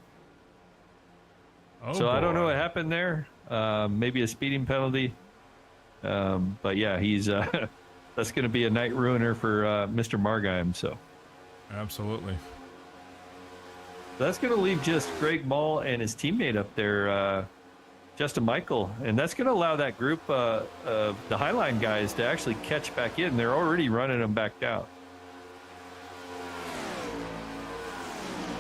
Oh, so I don't know boy. what happened there. Maybe a speeding penalty. But yeah, he's that's going to be a night ruiner for Mr. Margheim. So Absolutely. that's going to leave just Greg Mull and his teammate up there, Justin Michael, and that's going to allow that group of the Highline guys to actually catch back in. They're already running them back down.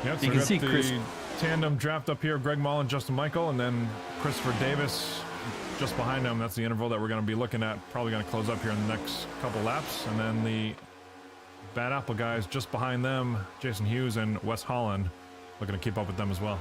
Yep, so You we can got see the Chris- tandem draft up here, Greg Mull and Justin Michael, and then Christopher Davis just behind them. That's the interval that we're going to be looking at. Probably going to close up here in the next couple laps. And then the Bad Apple guys just behind them, Jason Hughes and Wes Holland, looking to keep up with them as well.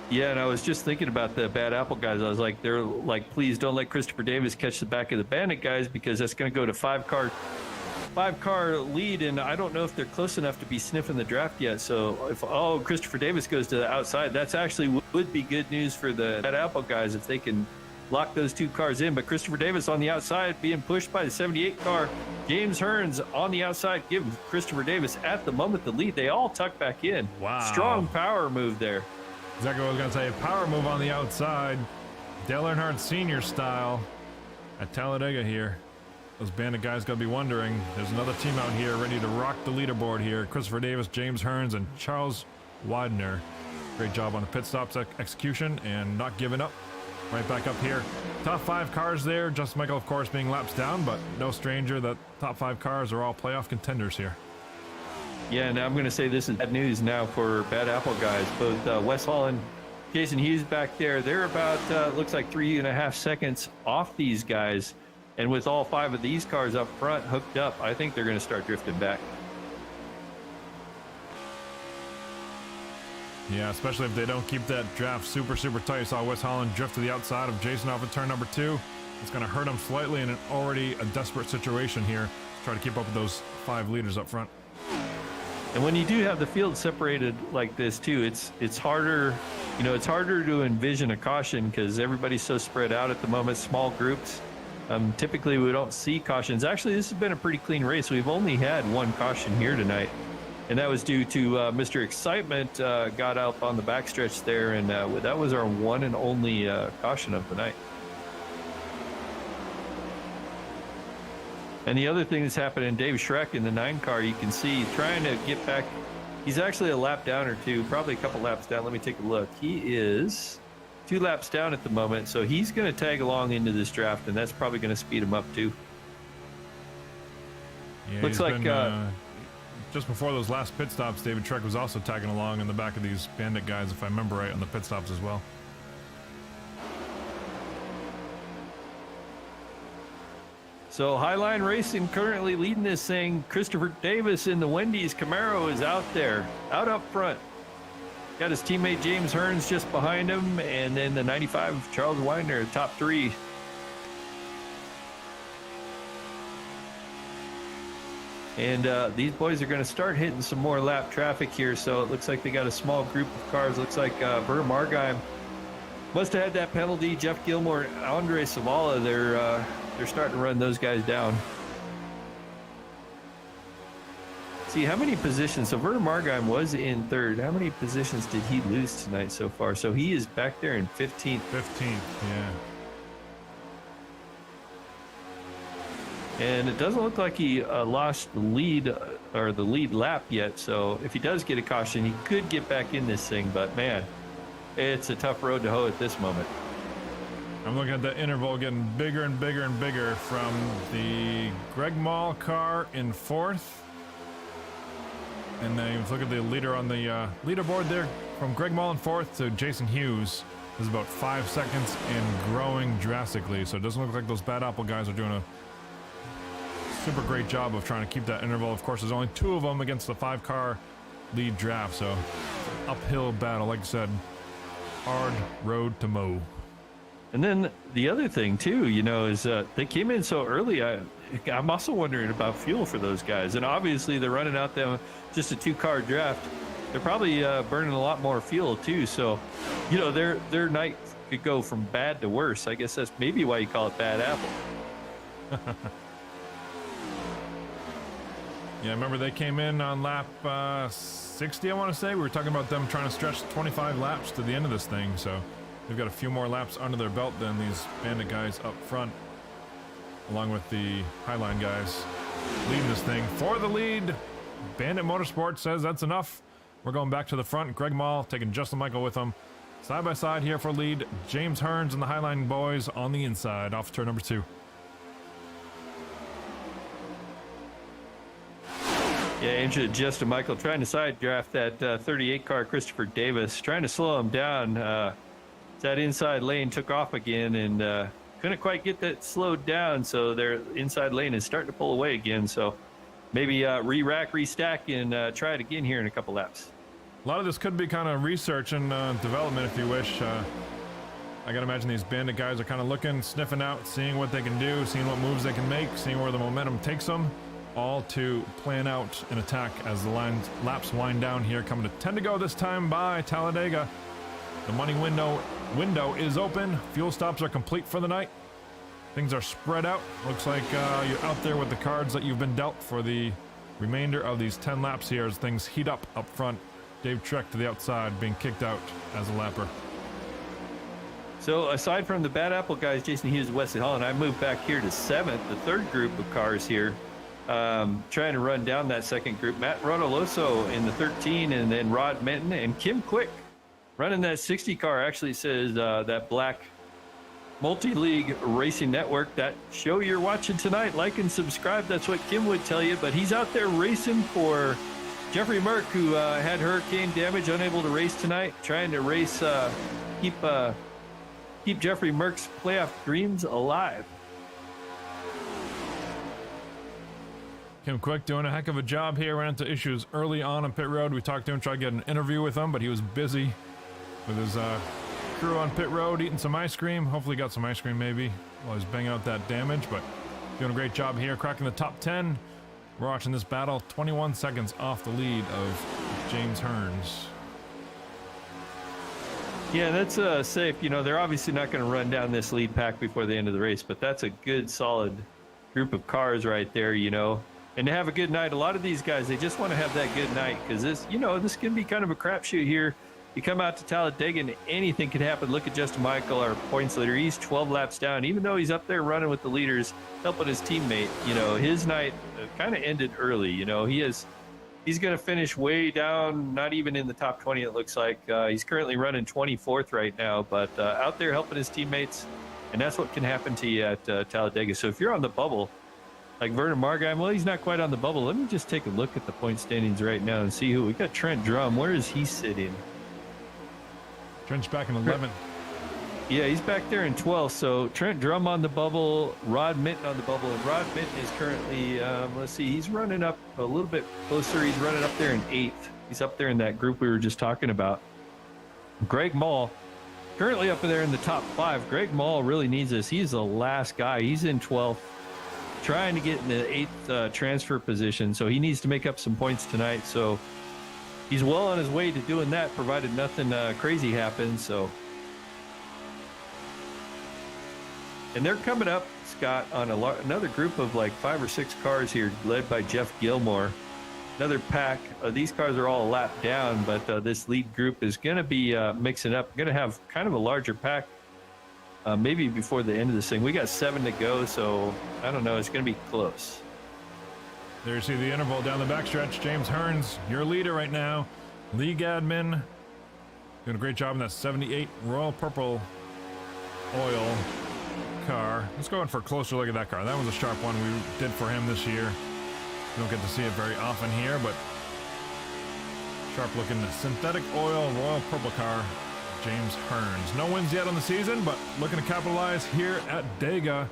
Yeah, and I was just thinking about the Bad Apple guys. I was like, they're like, please don't let Christopher Davis catch the back of the Bandit guys, because that's going to go to five car lead, and I don't know if they're close enough to be sniffing the draft yet. So if Christopher Davis goes to the outside, that's actually would be good news for the Bad Apple guys if they can lock those 2 cars in. But Christopher Davis on the outside being pushed by the 78 car. James Hearns on the outside giving Christopher Davis at the moment the lead. They all tuck back in. Wow. Strong power move there. Exactly what I was going to say. Power move on the outside. Dale Earnhardt Sr. style at Talladega here. Those Bandit guys got to be wondering. There's another team out here ready to rock the leaderboard here. Christopher Davis, James Hearns, and Charles Widener. Great job on the pit stops execution and not giving up. Right back up here. Top 5 cars there. Justin Michael, of course, being laps down, but no stranger that top 5 cars are all playoff contenders here. Yeah, and I'm going to say this is bad news now for Bad Apple guys. Both Wes Holland, Jason Hughes back there, they're about, looks like 3.5 seconds off these guys. And with all 5 of these cars up front hooked up, I think they're going to start drifting back. Yeah, especially if they don't keep that draft super, super tight. You saw Wes Holland drift to the outside of Jason off of turn number 2. It's going to hurt him slightly in an already a desperate situation here to try to keep up with those 5 leaders up front. And when you do have the field separated like this too, it's harder, it's harder to envision a caution because everybody's so spread out at the moment, small groups. Typically we don't see cautions. Actually, this has been a pretty clean race. We've only had 1 caution here tonight, and that was due to Mr. Excitement got up on the backstretch there, and that was our one and only caution of the night. And the other thing that's happening, Dave Schreck in the 9 car, you can see trying to get back. He's actually a lap down or 2, probably a couple laps down. Let me take a look. He is 2 laps down at the moment, so he's going to tag along into this draft, and that's probably going to speed him up too. Yeah, Looks like just before those last pit stops, David Schreck was also tagging along in the back of these Bandit guys, if I remember right, on the pit stops as well. So Highline Racing currently leading this thing. Christopher Davis in the Wendy's Camaro is out there, out up front. Got his teammate James Hearns just behind him, and then the 95 Charles Winder, top 3. And these boys are going to start hitting some more lap traffic here. So it looks like they got a small group of cars. Looks like Ver Margheim must have had that penalty. Jeff Gilmore, Andre Savala, they're starting to run those guys down. See, how many positions? So Werner Margheim was in 3rd. How many positions did he lose tonight so far? So he is back there in 15th. 15th, yeah. And it doesn't look like he lost the lead or the lead lap yet. So if he does get a caution, he could get back in this thing. But man, it's a tough road to hoe at this moment. I'm looking at the interval getting bigger and bigger and bigger from the Greg Mall car in 4th. And then you look at the leader on the leaderboard there, from Greg Mall in 4th to Jason Hughes. Is about 5 seconds and growing drastically. So it doesn't look like those Bad Apple guys are doing a super great job of trying to keep that interval. Of course, there's only 2 of them against the 5-car lead draft. So uphill battle, like I said, hard road to mow. And then the other thing too, you know, is they came in so early. I'm also wondering about fuel for those guys. And obviously they're running out them just a 2-car draft. They're probably burning a lot more fuel too. So, you know, their night could go from bad to worse. I guess that's maybe why you call it Bad Apple. Yeah, remember they came in on lap 60, I want to say. We were talking about them trying to stretch 25 laps to the end of this thing. So they've got a few more laps under their belt than these Bandit guys up front, along with the Highline guys leading this thing for the lead. Bandit Motorsports says that's enough. We're going back to the front. Greg Mall taking Justin Michael with him. Side by side here for lead. James Hearns and the Highline boys on the inside off turn number 2. Yeah, into Justin Michael trying to side draft that 38 car Christopher Davis, trying to slow him down. That inside lane took off again and couldn't quite get that slowed down. So their inside lane is starting to pull away again. So maybe re-rack, restack, and try it again here in a couple laps. A lot of this could be kind of research and development, if you wish. I gotta imagine these Bandit guys are kind of looking, sniffing out, seeing what they can do, seeing what moves they can make, seeing where the momentum takes them, all to plan out an attack as the laps wind down here. Coming to 10 to go this time by Talladega. The money window is open. Fuel stops are complete for the night. Things are spread out. Looks like you're out there with the cards that you've been dealt for the remainder of these 10 laps here as things heat up front. Dave Trek to the outside, being kicked out as a lapper. So aside from the Bad Apple guys, Jason Hughes, Wesley Holland, I moved back here to 7th, the 3rd group of cars here, trying to run down that 2nd group. Matt Rodoloso in the 13, and then Rod Menton and Kim Quick running that 60 car. Actually says that black multi-league racing network, that show you're watching tonight, like and subscribe. That's what Kim would tell you. But he's out there racing for Jeffrey Merck, who had hurricane damage, unable to race tonight, trying to race, keep Jeffrey Merck's playoff dreams alive. Kim Quick doing a heck of a job here. Ran into issues early on pit road. We talked to him, tried to get an interview with him, but he was busy with his crew on pit road eating some ice cream. Hopefully got some ice cream maybe while he's banging out that damage, but doing a great job here, cracking the top 10. We're watching this battle 21 seconds off the lead of James Hearns. Yeah, that's safe. You know, they're obviously not going to run down this lead pack before the end of the race, but that's a good, solid group of cars right there, you know. And to have a good night, a lot of these guys, they just want to have that good night because this, you know, this can be kind of a crapshoot here. You come out to Talladega and anything could happen. Look at Justin Michael, our points leader. He's 12 laps down. Even though he's up there running with the leaders, helping his teammate, you know, his night kind of ended early. You know, he's going to finish way down, not even in the top 20, it looks like. He's currently running 24th right now, but out there helping his teammates, and that's what can happen to you at Talladega. So if you're on the bubble, like Werner Margheim, well, he's not quite on the bubble. Let me just take a look at the point standings right now and see who. We got Trent Drum. Where is he sitting? Trent's back in 11th. Yeah, he's back there in 12th. So Trent Drum on the bubble, Rod Minton on the bubble, and Rod Minton is currently, let's see, he's running up a little bit closer. He's running up there in 8th. He's up there in that group we were just talking about. Greg Mall, currently up there in the top 5. Greg Mall really needs this. He's the last guy. He's in 12th, trying to get in the 8th transfer position. So he needs to make up some points tonight. So he's well on his way to doing that, provided nothing crazy happens. So, and they're coming up, Scott, on another group of like 5 or 6 cars here, led by Jeff Gilmore. Another pack. These cars are all a lap down, but this lead group is going to be mixing up. Going to have kind of a larger pack, maybe before the end of this thing. We got 7 to go, so I don't know. It's going to be close. There you see the interval down the backstretch. James Hearns, your leader right now. League admin, doing a great job in that 78 Royal Purple Oil car. Let's go in for a closer look at that car. That was a sharp one we did for him this year. You don't get to see it very often here, but sharp looking synthetic oil Royal Purple car, James Hearns. No wins yet on the season, but looking to capitalize here at Dega.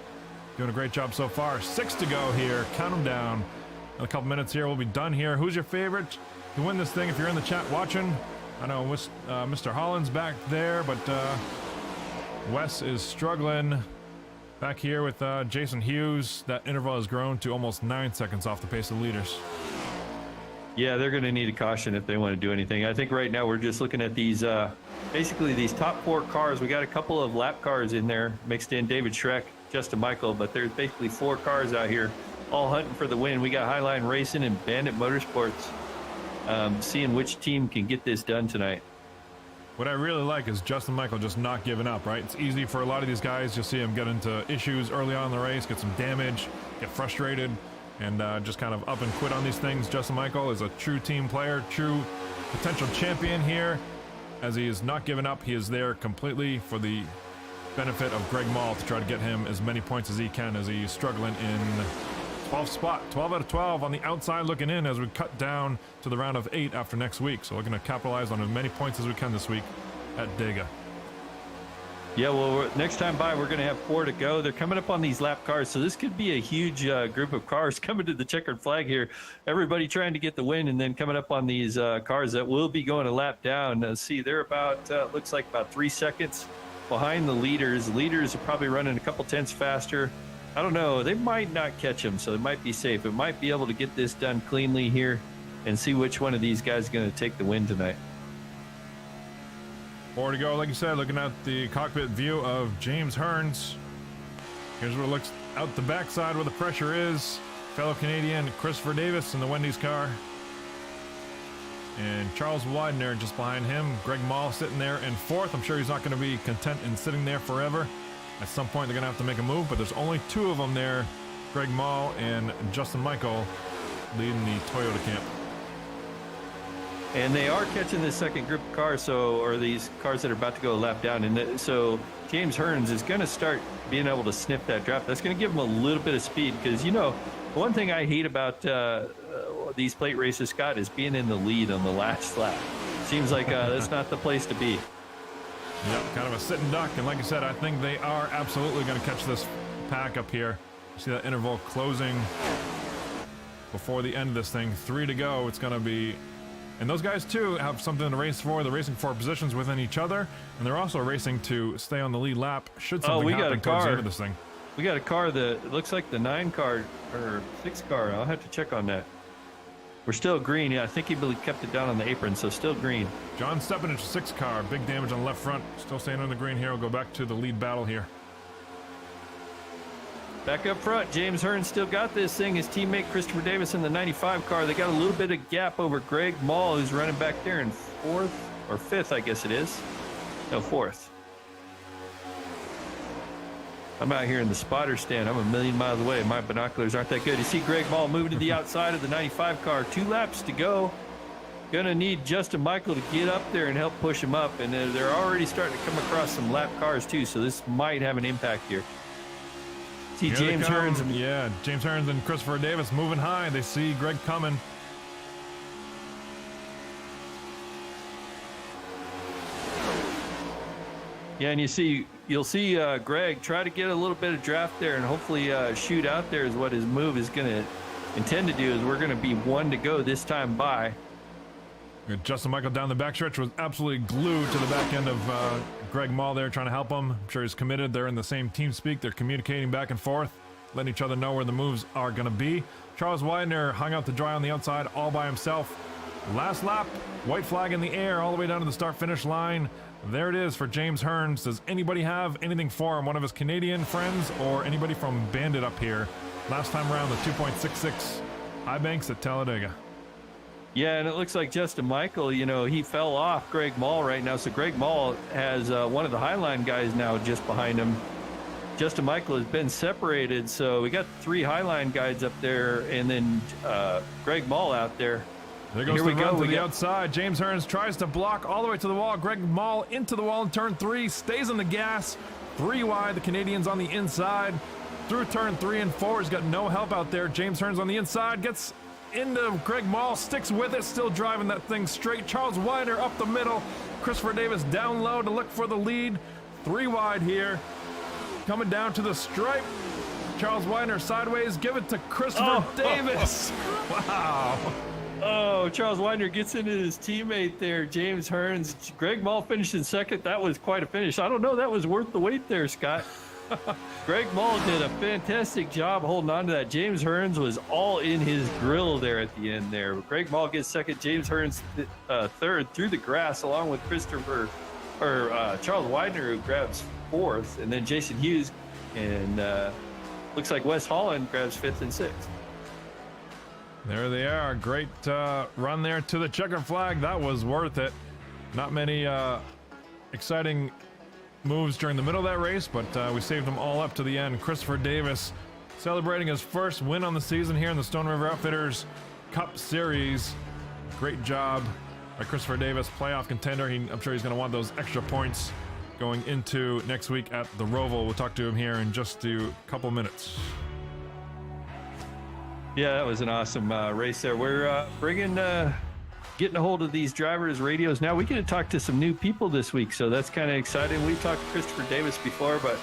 Doing a great job so far. 6 to go here. Count them down. In a couple minutes here, we'll be done here. Who's your favorite to win this thing? If you're in the chat watching, I know Mr. Holland's back there, but Wes is struggling. Back here with Jason Hughes, that interval has grown to almost 9 seconds off the pace of the leaders. Yeah, they're going to need a caution if they want to do anything. I think right now we're just looking at these, basically these top 4 cars. We got a couple of lap cars in there, mixed in David Schreck, Justin Michael, but there's basically 4 cars out here, all hunting for the win. We got Highline Racing and Bandit Motorsports, seeing which team can get this done tonight. What I really like is Justin Michael just not giving up, right? It's easy for a lot of these guys. You'll see them get into issues early on in the race, get some damage, get frustrated, and just kind of up and quit on these things. Justin Michael is a true team player, true potential champion here, as he is not giving up. He is there completely for the benefit of Greg Mall to try to get him as many points as he can, as he's struggling in 12th spot. 12 out of 12 on the outside looking in as we cut down to the round of 8 after next week. So looking to capitalize on as many points as we can this week at Dega. Yeah, well, next time by, we're going to have 4 to go. They're coming up on these lap cars, so this could be a huge group of cars coming to the checkered flag here. Everybody trying to get the win, and then coming up on these cars that will be going a lap down. See, they're about, looks like about 3 seconds behind the leaders. The leaders are probably running a couple tenths faster. I don't know. They might not catch them, so it might be safe. It might be able to get this done cleanly here and see which one of these guys is going to take the win tonight. 4 to go, like you said, looking at the cockpit view of James Hearns. Here's what it looks out the backside where the pressure is. Fellow Canadian Christopher Davis in the Wendy's car. And Charles Widener just behind him. Greg Mall sitting there in 4th. I'm sure he's not going to be content in sitting there forever. At some point, they're going to have to make a move, but there's only 2 of them there. Greg Mall and Justin Michael leading the Toyota camp. And they are catching this second group of cars, or these cars that are about to go a lap down. And so James Hearns is going to start being able to sniff that draft. That's going to give him a little bit of speed because, you know, one thing I hate about these plate races, Scott, is being in the lead on the last lap. Seems like that's not the place to be. Yep, kind of a sitting duck. And like I said, I think they are absolutely going to catch this pack up here. See that interval closing before the end of this thing. 3 to go. It's going to be... And those guys, too, have something to race for. They're racing for positions within each other. And they're also racing to stay on the lead lap should something happen towards the end of this thing. We got a car that looks like the 9 car or 6 car. I'll have to check on that. We're still green. Yeah, I think he kept it down on the apron, so still green. John Stepanich, 6 car. Big damage on the left front. Still staying on the green here. We'll go back to the lead battle here. Back up front, James Hearns still got this thing. His teammate Christopher Davis in the 95 car. They got a little bit of gap over Greg Mall, who's running back there in 4th or 5th, I guess it is. No, 4th. I'm out here in the spotter stand. I'm a million miles away. My binoculars aren't that good. You see Greg Mall moving to the outside of the 95 car. 2 laps to go. Gonna need Justin Michael to get up there and help push him up. And they're already starting to come across some lap cars too, so this might have an impact here. See here James Hearns. Yeah, James Hearns and Christopher Davis moving high. They see Greg coming. Yeah, and you'll see Greg try to get a little bit of draft there, and hopefully shoot out there is what his move is going to intend to do. Is we're going to be 1 to go this time by. Justin Michael down the backstretch was absolutely glued to the back end of Greg Mall there, trying to help him. I'm sure he's committed. They're in the same team speak. They're communicating back and forth, letting each other know where the moves are going to be. Charles Widener hung out to dry on the outside all by himself. Last lap, white flag in the air all the way down to the start-finish line. There it is for James Hearns. Does anybody have anything for him? One of his Canadian friends or anybody from Bandit up here? Last time around, the 2.66 high banks at Talladega. Yeah, and it looks like Justin Michael, you know, he fell off Greg Mall right now. So Greg Mall has one of the Highline guys now just behind him. Justin Michael has been separated, so we got 3 Highline guys up there, and then Greg Mall out there. There goes the run to the outside. James Hearns tries to block all the way to the wall. Greg Mall into the wall in turn 3, stays on the gas. 3 wide, the Canadians on the inside. Through turn 3 and 4, he's got no help out there. James Hearns on the inside, gets into Greg Mall, sticks with it, still driving that thing straight. Charles Widener up the middle. Christopher Davis down low to look for the lead. 3 wide here. Coming down to the stripe. Charles Widener sideways, give it to Christopher Davis. Wow. Oh, Charles Widener gets into his teammate there, James Hearns. Greg Mall finished in second. That was quite a finish. I don't know, that was worth the wait there, Scott. Greg Mall did a fantastic job holding on to that. James Hearns was all in his grill there at the end there. Greg Mall gets second, James Hearns third through the grass, along with Charles Widener, who grabs fourth, and then Jason Hughes, and looks like Wes Holland grabs fifth and sixth. There they are. Great run there to the checkered flag. That was worth it. Not many exciting moves during the middle of that race, but we saved them all up to the end. Christopher Davis celebrating his first win on the season here in the Stone River Outfitters Cup Series. Great job by Christopher Davis, playoff contender. I'm sure he's going to want those extra points going into next week at the Roval. We'll talk to him here in just a couple minutes. Yeah, that was an awesome race there. We're getting a hold of these drivers' radios now. We get to talk to some new people this week, so that's kind of exciting. We've talked to Christopher Davis before, but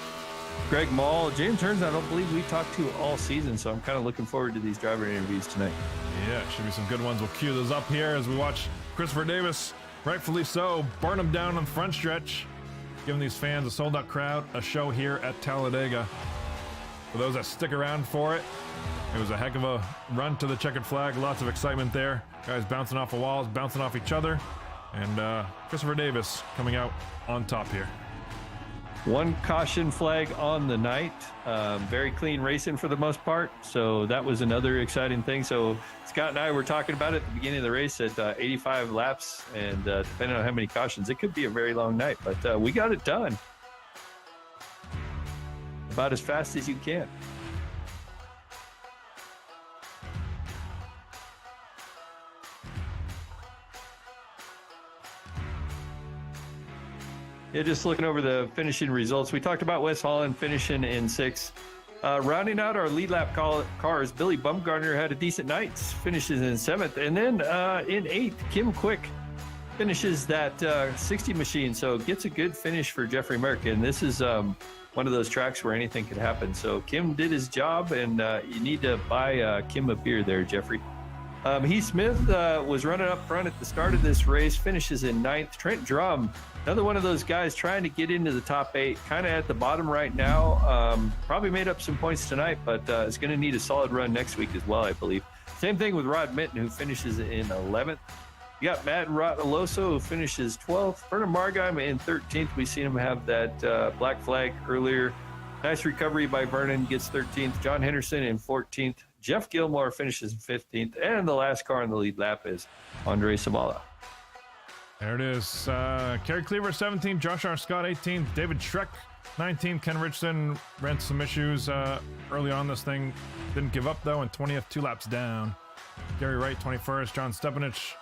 Greg Mall, James Hearns, I don't believe we talked to all season, so I'm kind of looking forward to these driver interviews tonight. Yeah, should be some good ones. We'll cue those up here as we watch Christopher Davis, rightfully so, burn him down on the front stretch, giving these fans, a sold-out crowd, a show here at Talladega. For those that stick around for it, it was a heck of a run to the checkered flag. Lots of excitement there. Guys bouncing off the walls, bouncing off each other. And Christopher Davis coming out on top here. 1 caution flag on the night. Very clean racing for the most part. So that was another exciting thing. So Scott and I were talking about it at the beginning of the race at 85 laps. And depending on how many cautions, it could be a very long night. But we got it done. About as fast as you can. Yeah, just looking over the finishing results. We talked about Wes Holland finishing in 6th. Rounding out our lead lap cars, Billy Bumgarner had a decent night, finishes in 7th. And then in 8th, Kim Quick finishes that 60 machine, so gets a good finish for Jeffrey Merck. And this is one of those tracks where anything could happen. So Kim did his job, and you need to buy Kim a beer there, Jeffrey. Heath Smith was running up front at the start of this race, finishes in 9th. Trent Drum, another one of those guys trying to get into the top 8, kind of at the bottom right now. Probably made up some points tonight, but is going to need a solid run next week as well, I believe. Same thing with Rod Minton, who finishes in 11th. You got Matt Rotoloso, who finishes 12th. Vernon Margheim in 13th. We seen him have that black flag earlier. Nice recovery by Vernon, gets 13th. John Henderson in 14th. Jeff Gilmore finishes in 15th. And the last car in the lead lap is Andre Samala. There it is. Kerry Cleaver, 17th. Josh R. Scott, 18th. David Schreck, 19th. Ken Richardson ran some issues early on this thing. Didn't give up, though, and 20th, 2 laps down. Gary Wright, 21st. John Stepanich,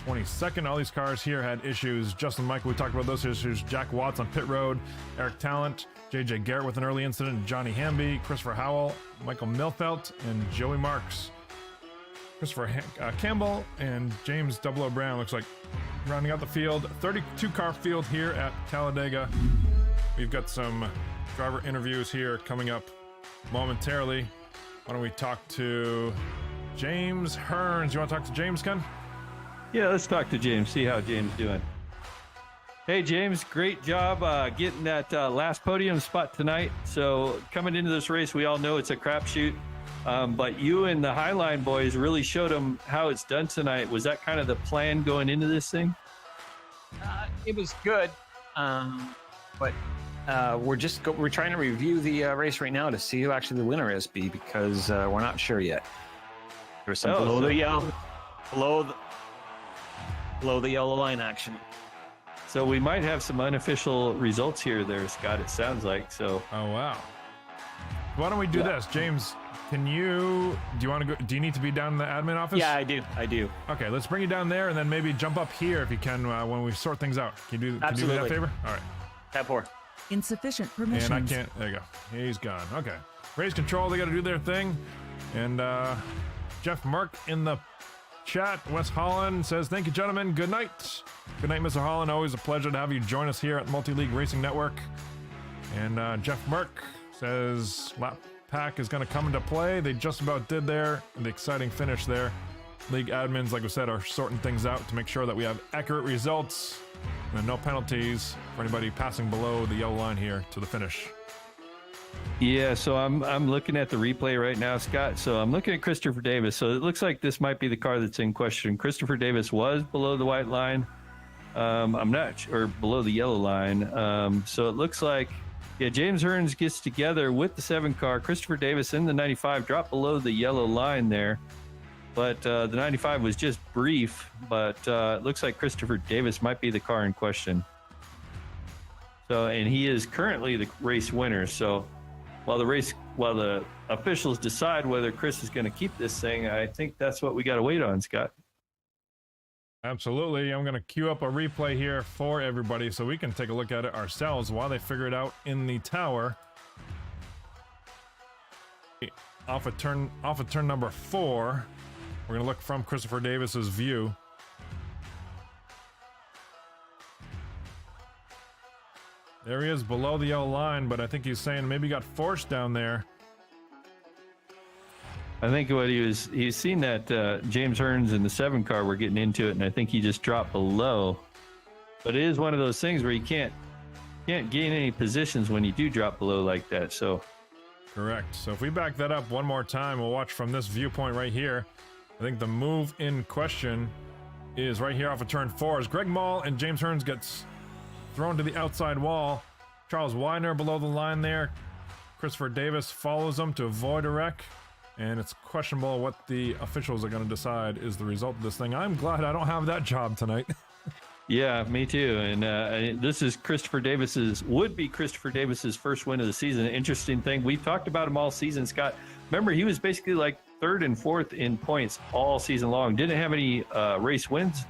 22nd. All these cars here had issues. Justin Michael, we talked about those issues. Jack Watts on pit road. Eric Talent. JJ Garrett with an early incident. Johnny Hamby. Christopher Howell. Michael Milfelt. And Joey Marks. Christopher Campbell and James 00 Brown looks like rounding out the field. 32 car field here at Talladega. We've got some driver interviews here coming up momentarily. Why don't we talk to James Hearns? You want to talk to James, Ken? Yeah, let's talk to James, see how James doing. Hey, James, great job getting that last podium spot tonight. So coming into this race, we all know it's a crapshoot, but you and the Highline boys really showed them how it's done tonight. Was that kind of the plan going into this thing? It was good, but we're trying to review the race right now to see who actually the winner is, because we're not sure yet. There's some below the yellow line action. So we might have some unofficial results here there, Scott, it sounds like. So Oh, wow. Why don't we do this? James, do you want to go? Do you need to be down in the admin office? Yeah, I do. Okay, let's bring you down there and then maybe jump up here if you can when we sort things out. Can you do me that Absolutely. favor? All right. Tab 4. Insufficient permissions. And I can't. There you go. He's gone. Okay. Race control. They got to do their thing. And Jeff Merck in the chat. West Holland says, "Thank you, gentlemen. Good night." Good night, Mr. Holland. Always a pleasure to have you join us here at Multi-League Racing Network. And Jeff Merck says, "Lap pack is going to come into play." They just about did there. The exciting finish there. League admins, like we said, are sorting things out to make sure that we have accurate results and no penalties for anybody passing below the yellow line here to the finish. yeah, so I'm looking at the replay right now, Scott. So I'm looking at Christopher Davis. So it looks like this might be the car that's in question. Christopher Davis was below the white line. I'm not sure, below the yellow line. So it looks like, yeah, James Hearns gets together with the 7 car. Christopher Davis in the 95 dropped below the yellow line there. But the 95 was just brief, but it looks like Christopher Davis might be the car in question. So, and he is currently the race winner. So while the officials decide whether Chris is going to keep this thing, I think that's what we got to wait on, Scott. Absolutely. I'm going to queue up a replay here for everybody so we can take a look at it ourselves while they figure it out in the tower. Off of turn number 4. We're going to look from Christopher Davis's view. There he is below the yellow line, but I think he's saying maybe he got forced down there. I think what he's seen that James Hearns and the 7 car were getting into it, and I think he just dropped below. But it is one of those things where you can't gain any positions when you do drop below like that. So correct. So if we back that up one more time, we'll watch from this viewpoint right here. I think the move in question is right here off of turn 4 as Greg Mall and James Hearns gets thrown to the outside wall. Charles Widener below the line there. Christopher Davis follows them to avoid a wreck. And it's questionable what the officials are going to decide is the result of this thing. I'm glad I don't have that job tonight. yeah, me too. And this is would be Christopher Davis's first win of the season. Interesting thing, we talked about him all season, Scott. Remember, he was basically like 3rd and 4th in points all season long. Didn't have any race wins,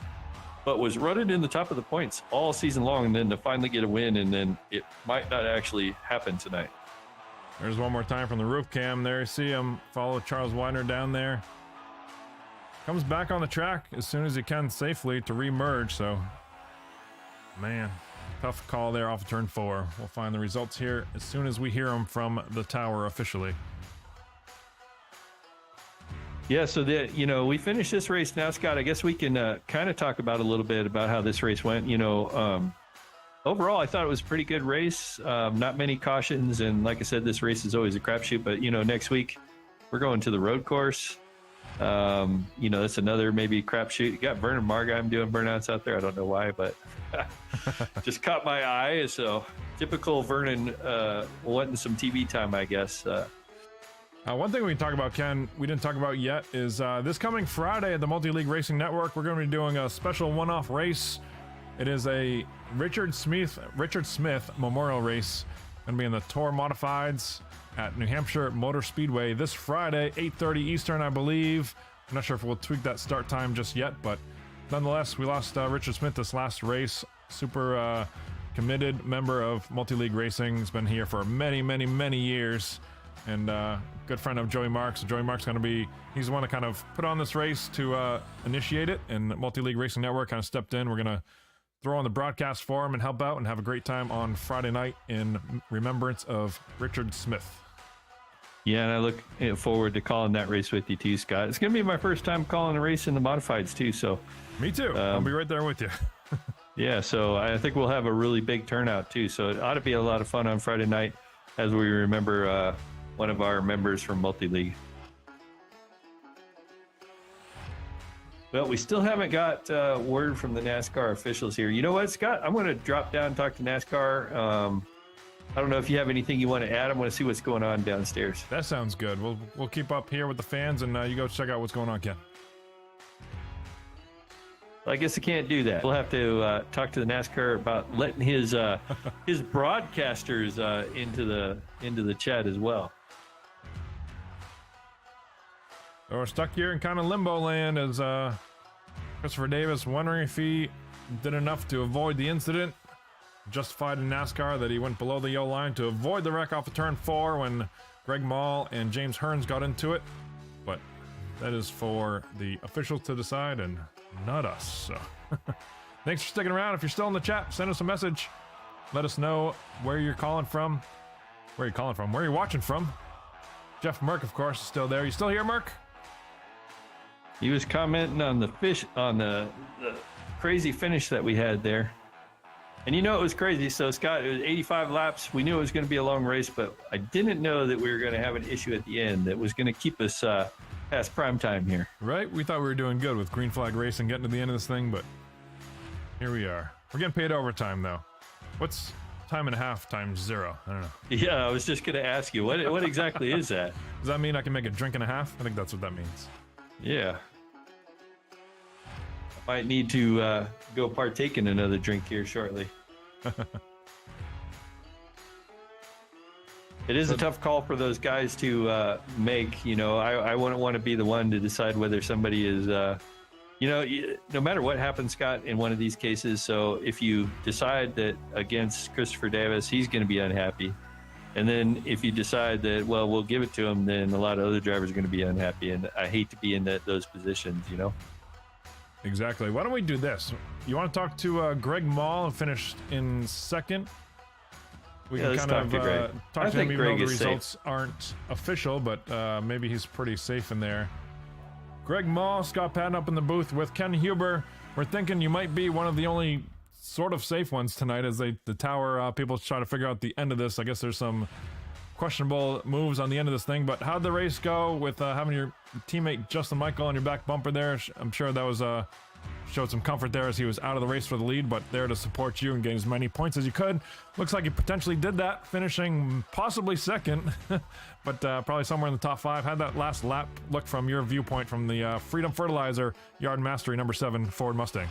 but was running in the top of the points all season long. And then to finally get a win, and then it might not actually happen tonight. There's one more time from the roof cam. There you see him follow Charles Widener down there. Comes back on the track as soon as he can safely to re-merge. So, man, tough call there off of turn 4. We'll find the results here as soon as we hear them from the tower officially. Yeah, so we finished this race now, Scott. I guess we can kind of talk about a little bit about how this race went. Overall, I thought it was a pretty good race. Not many cautions, and like I said, this race is always a crapshoot. But next week we're going to the road course. That's another maybe crapshoot. You got Vernon Margheim doing burnouts out there. I don't know why, but just caught my eye. So typical Vernon wanting some TV time, I guess. One thing we can talk about, Ken, we didn't talk about yet, is this coming Friday at the Multi-League Racing Network, we're going to be doing a special one-off race. It is a Richard Smith Memorial Race. Going to be in the Tour Modifieds at New Hampshire Motor Speedway this Friday, 8:30 Eastern, I believe. I'm not sure if we'll tweak that start time just yet, but nonetheless, we lost Richard Smith this last race. Super committed member of Multi-League Racing. He's been here for many, many, many years. And good friend of Joey Marks. Joey Marks he's the one that kind of put on this race to initiate it, and Multi-League Racing Network kind of stepped in. We're going to throw on the broadcast for him and help out and have a great time on Friday night in remembrance of Richard Smith. Yeah, and I look forward to calling that race with you too, Scott. It's going to be my first time calling a race in the modifieds too, so. Me too. I'll be right there with you. Yeah, so I think we'll have a really big turnout too. So it ought to be a lot of fun on Friday night as we remember one of our members from Multi-League. Well, we still haven't got word from the NASCAR officials here. You know what, Scott? I'm going to drop down and talk to NASCAR. I don't know if you have anything you want to add. I want to see what's going on downstairs. That sounds good. We'll keep up here with the fans, and you go check out what's going on, Ken. I guess I can't do that. We'll have to talk to the NASCAR about letting his his broadcasters into the chat as well. So we're stuck here in kind of limbo land as Christopher Davis wondering if he did enough to avoid the incident. Justified in NASCAR that he went below the yellow line to avoid the wreck off of turn 4 when Greg Mall and James Hearns got into it. But that is for the officials to decide and not us. So thanks for sticking around. If you're still in the chat, send us a message. Let us know where you're calling from. Where you're watching from. Jeff Merck, of course, is still there. You still here, Merck? He was commenting on the crazy finish that we had there. And you know it was crazy. So, Scott, it was 85 laps. We knew it was going to be a long race, but I didn't know that we were going to have an issue at the end that was going to keep us past prime time here. Right? We thought we were doing good with green flag racing, getting to the end of this thing, but here we are. We're getting paid overtime, though. What's time and a half times 0? I don't know. Yeah, I was just going to ask you, what exactly is that? Does that mean I can make a drink and a half? I think that's what that means. Yeah. Might need to go partake in another drink here shortly. It is a tough call for those guys to make. You know, I wouldn't want to be the one to decide whether somebody is, no matter what happens, Scott, in one of these cases. So if you decide that against Christopher Davis, he's going to be unhappy. And then if you decide that, well, we'll give it to him, then a lot of other drivers are going to be unhappy. And I hate to be in those positions, you know? Exactly. Why don't we do this? You want to talk to Greg Mall, who finished in second? We can kind of talk to him, even though the results aren't official, but maybe he's pretty safe in there. Greg Mall, Scott Patton up in the booth with Ken Huber. We're thinking you might be one of the only sort of safe ones tonight as the tower people try to figure out the end of this. I guess there's some questionable moves on the end of this thing, but how'd the race go with having your teammate Justin Michael on your back bumper there? I'm sure that was showed some comfort there as he was out of the race for the lead, but there to support you and gain as many points as you could. Looks like he potentially did that, finishing possibly second, but probably somewhere in the top 5. How'd that last lap look from your viewpoint from the Freedom Fertilizer Yard Mastery number 7 Ford Mustang?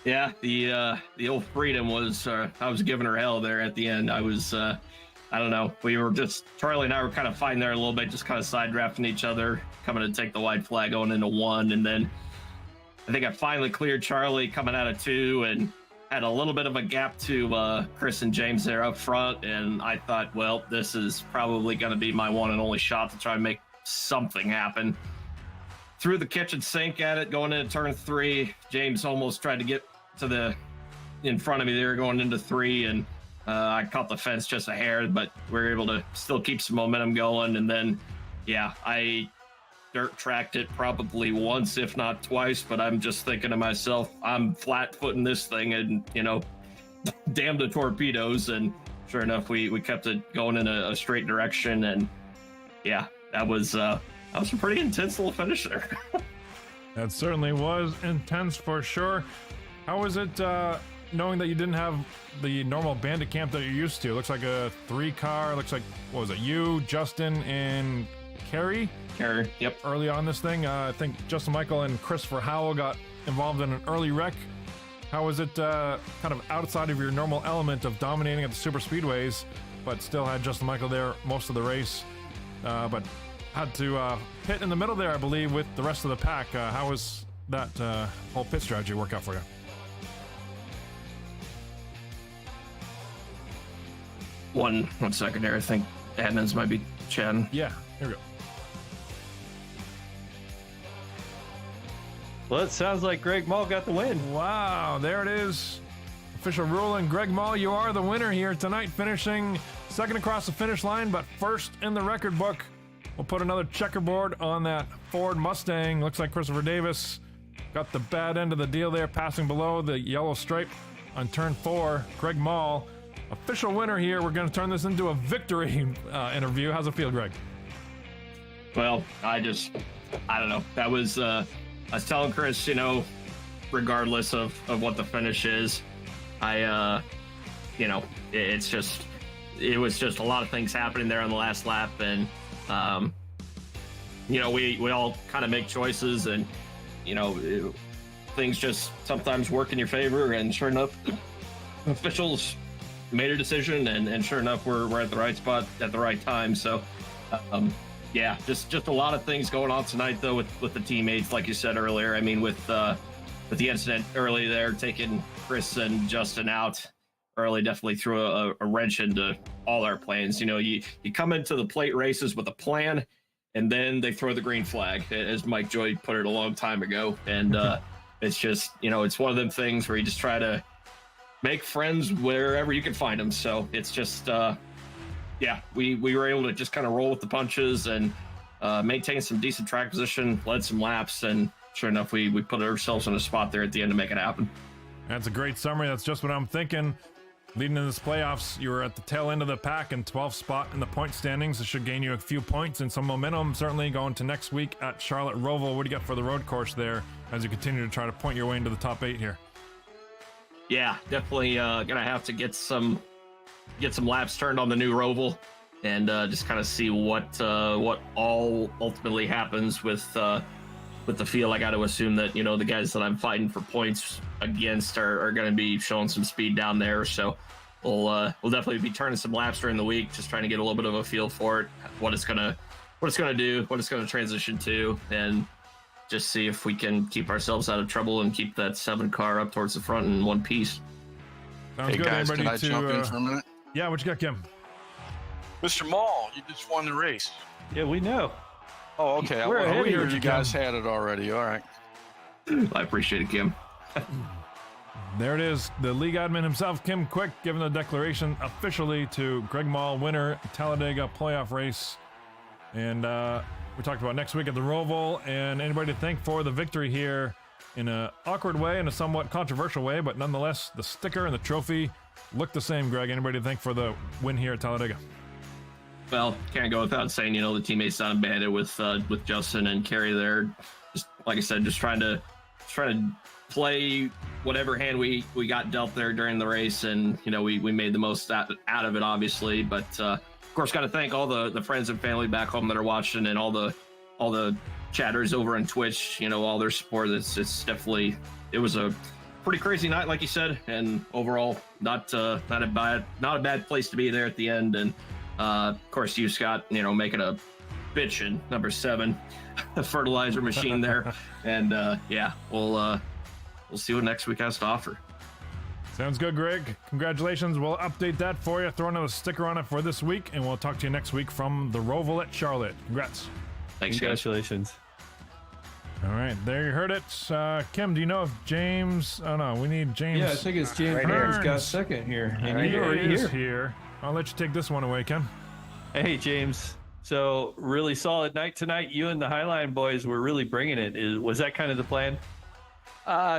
Yeah, the old Freedom was, I was giving her hell there at the end. I was, I don't know. We were just, Charlie and I were kind of fighting there a little bit, just kind of side drafting each other, coming to take the white flag going into 1. And then I think I finally cleared Charlie coming out of 2 and had a little bit of a gap to Chris and James there up front. And I thought, well, this is probably going to be my one and only shot to try and make something happen. Threw the kitchen sink at it going into turn 3. James almost tried to get to in front of me there going into 3, and I caught the fence just a hair, but we were able to still keep some momentum going. And then, yeah, I dirt tracked it probably once, if not twice, but I'm just thinking to myself, I'm flat footing this thing and, damn the torpedoes. And sure enough, we kept it going in a straight direction. And yeah, that was a pretty intense little finish there. That certainly was intense for sure. How was it knowing that you didn't have the normal bandit camp that you're used to? It looks like a 3-car. Looks like, what was it? You, Justin, and Kerry? Kerry, yep. Early on this thing, I think Justin Michael and Christopher Howell got involved in an early wreck. How was it kind of outside of your normal element of dominating at the super speedways, but still had Justin Michael there most of the race, but had to pit in the middle there, I believe, with the rest of the pack. How was that whole pit strategy work out for you? One second there. I think admins might be chatting. Yeah, here we go. Well, it sounds like Greg Mall got the win. Wow, there it is. Official ruling. Greg Mall, you are the winner here tonight, finishing second across the finish line, but first in the record book. We'll put another checkerboard on that Ford Mustang. Looks like Christopher Davis got the bad end of the deal there, passing below the yellow stripe on turn 4. Greg Mall, official winner here. We're going to turn this into a victory interview. How's it feel, Greg? Well, I don't know. That was, I was telling Chris, regardless of what the finish is, it was just a lot of things happening there on the last lap. And, we all kind of make choices and, things just sometimes work in your favor. And sure enough, officials made a decision and sure enough, we're at the right spot at the right time. So, yeah, just a lot of things going on tonight, though, with the teammates, like you said earlier. I mean, with the incident early there, taking Chris and Justin out early definitely threw a wrench into all our plans. You come into the plate races with a plan, and then they throw the green flag, as Mike Joy put it a long time ago. And it's just, it's one of them things where you just try to make friends wherever you can find them. So it's just... yeah, we were able to just kind of roll with the punches and maintain some decent track position, led some laps, and sure enough, we put ourselves in a spot there at the end to make it happen. That's a great summary. That's just what I'm thinking. Leading into this playoffs, you were at the tail end of the pack and 12th spot in the point standings. It should gain you a few points and some momentum, certainly going to next week at Charlotte Roval. What do you got for the road course there as you continue to try to point your way into the top 8 here? Yeah, definitely gonna have to get some laps turned on the new Roval and just kind of see what all ultimately happens with the field. I got to assume that the guys that I'm fighting for points against are going to be showing some speed down there. So we'll definitely be turning some laps during the week, just trying to get a little bit of a feel for it, what it's gonna do, what it's gonna transition to, and just see if we can keep ourselves out of trouble and keep that 7 car up towards the front in one piece. Sounds Hey good. guys, Anybody can I jump in for a minute? Yeah, what you got, Kim? Mr. Mall, you just won the race. Yeah, we know. Oh, okay. We're ahead of heard you, you guys had it already. All right. I appreciate it, Kim. There it is. The league admin himself, Kim Quick, giving the declaration officially to Greg Mall, winner, Talladega playoff race. And we talked about next week at the Roval, and anybody to thank for the victory here in an awkward way, in a somewhat controversial way, but nonetheless, the sticker and the trophy look the same, Greg. Anybody to thank for the win here at Talladega? Well, can't go without saying, the teammates down in Bandit with Justin and Kerry there. Just like I said, just trying to play whatever hand we got dealt there during the race, and we made the most out of it, obviously. But of course, got to thank all the friends and family back home that are watching, and all the chatters over on Twitch. All their support. It's definitely, it was a pretty crazy night, like you said, and overall not a bad place to be there at the end. And of course, you, Scott, making a bitchin' number 7 fertilizer machine there. And yeah, we'll see what next week has to offer. Sounds good, Greg. Congratulations. We'll update that for you. Throw another sticker on it for this week, and we'll talk to you next week from the Roval at Charlotte. Congrats. Thanks, Congratulations. All right, there you heard it. Kim, do you know if James... Oh, no, we need James. Yeah, I think it's James Right Hearns here. got second here. And He you're already is here. here. I'll let you take this one away, Kim. Hey, James. So really solid night tonight. You and the Highline boys were really bringing it. Was that kind of the plan?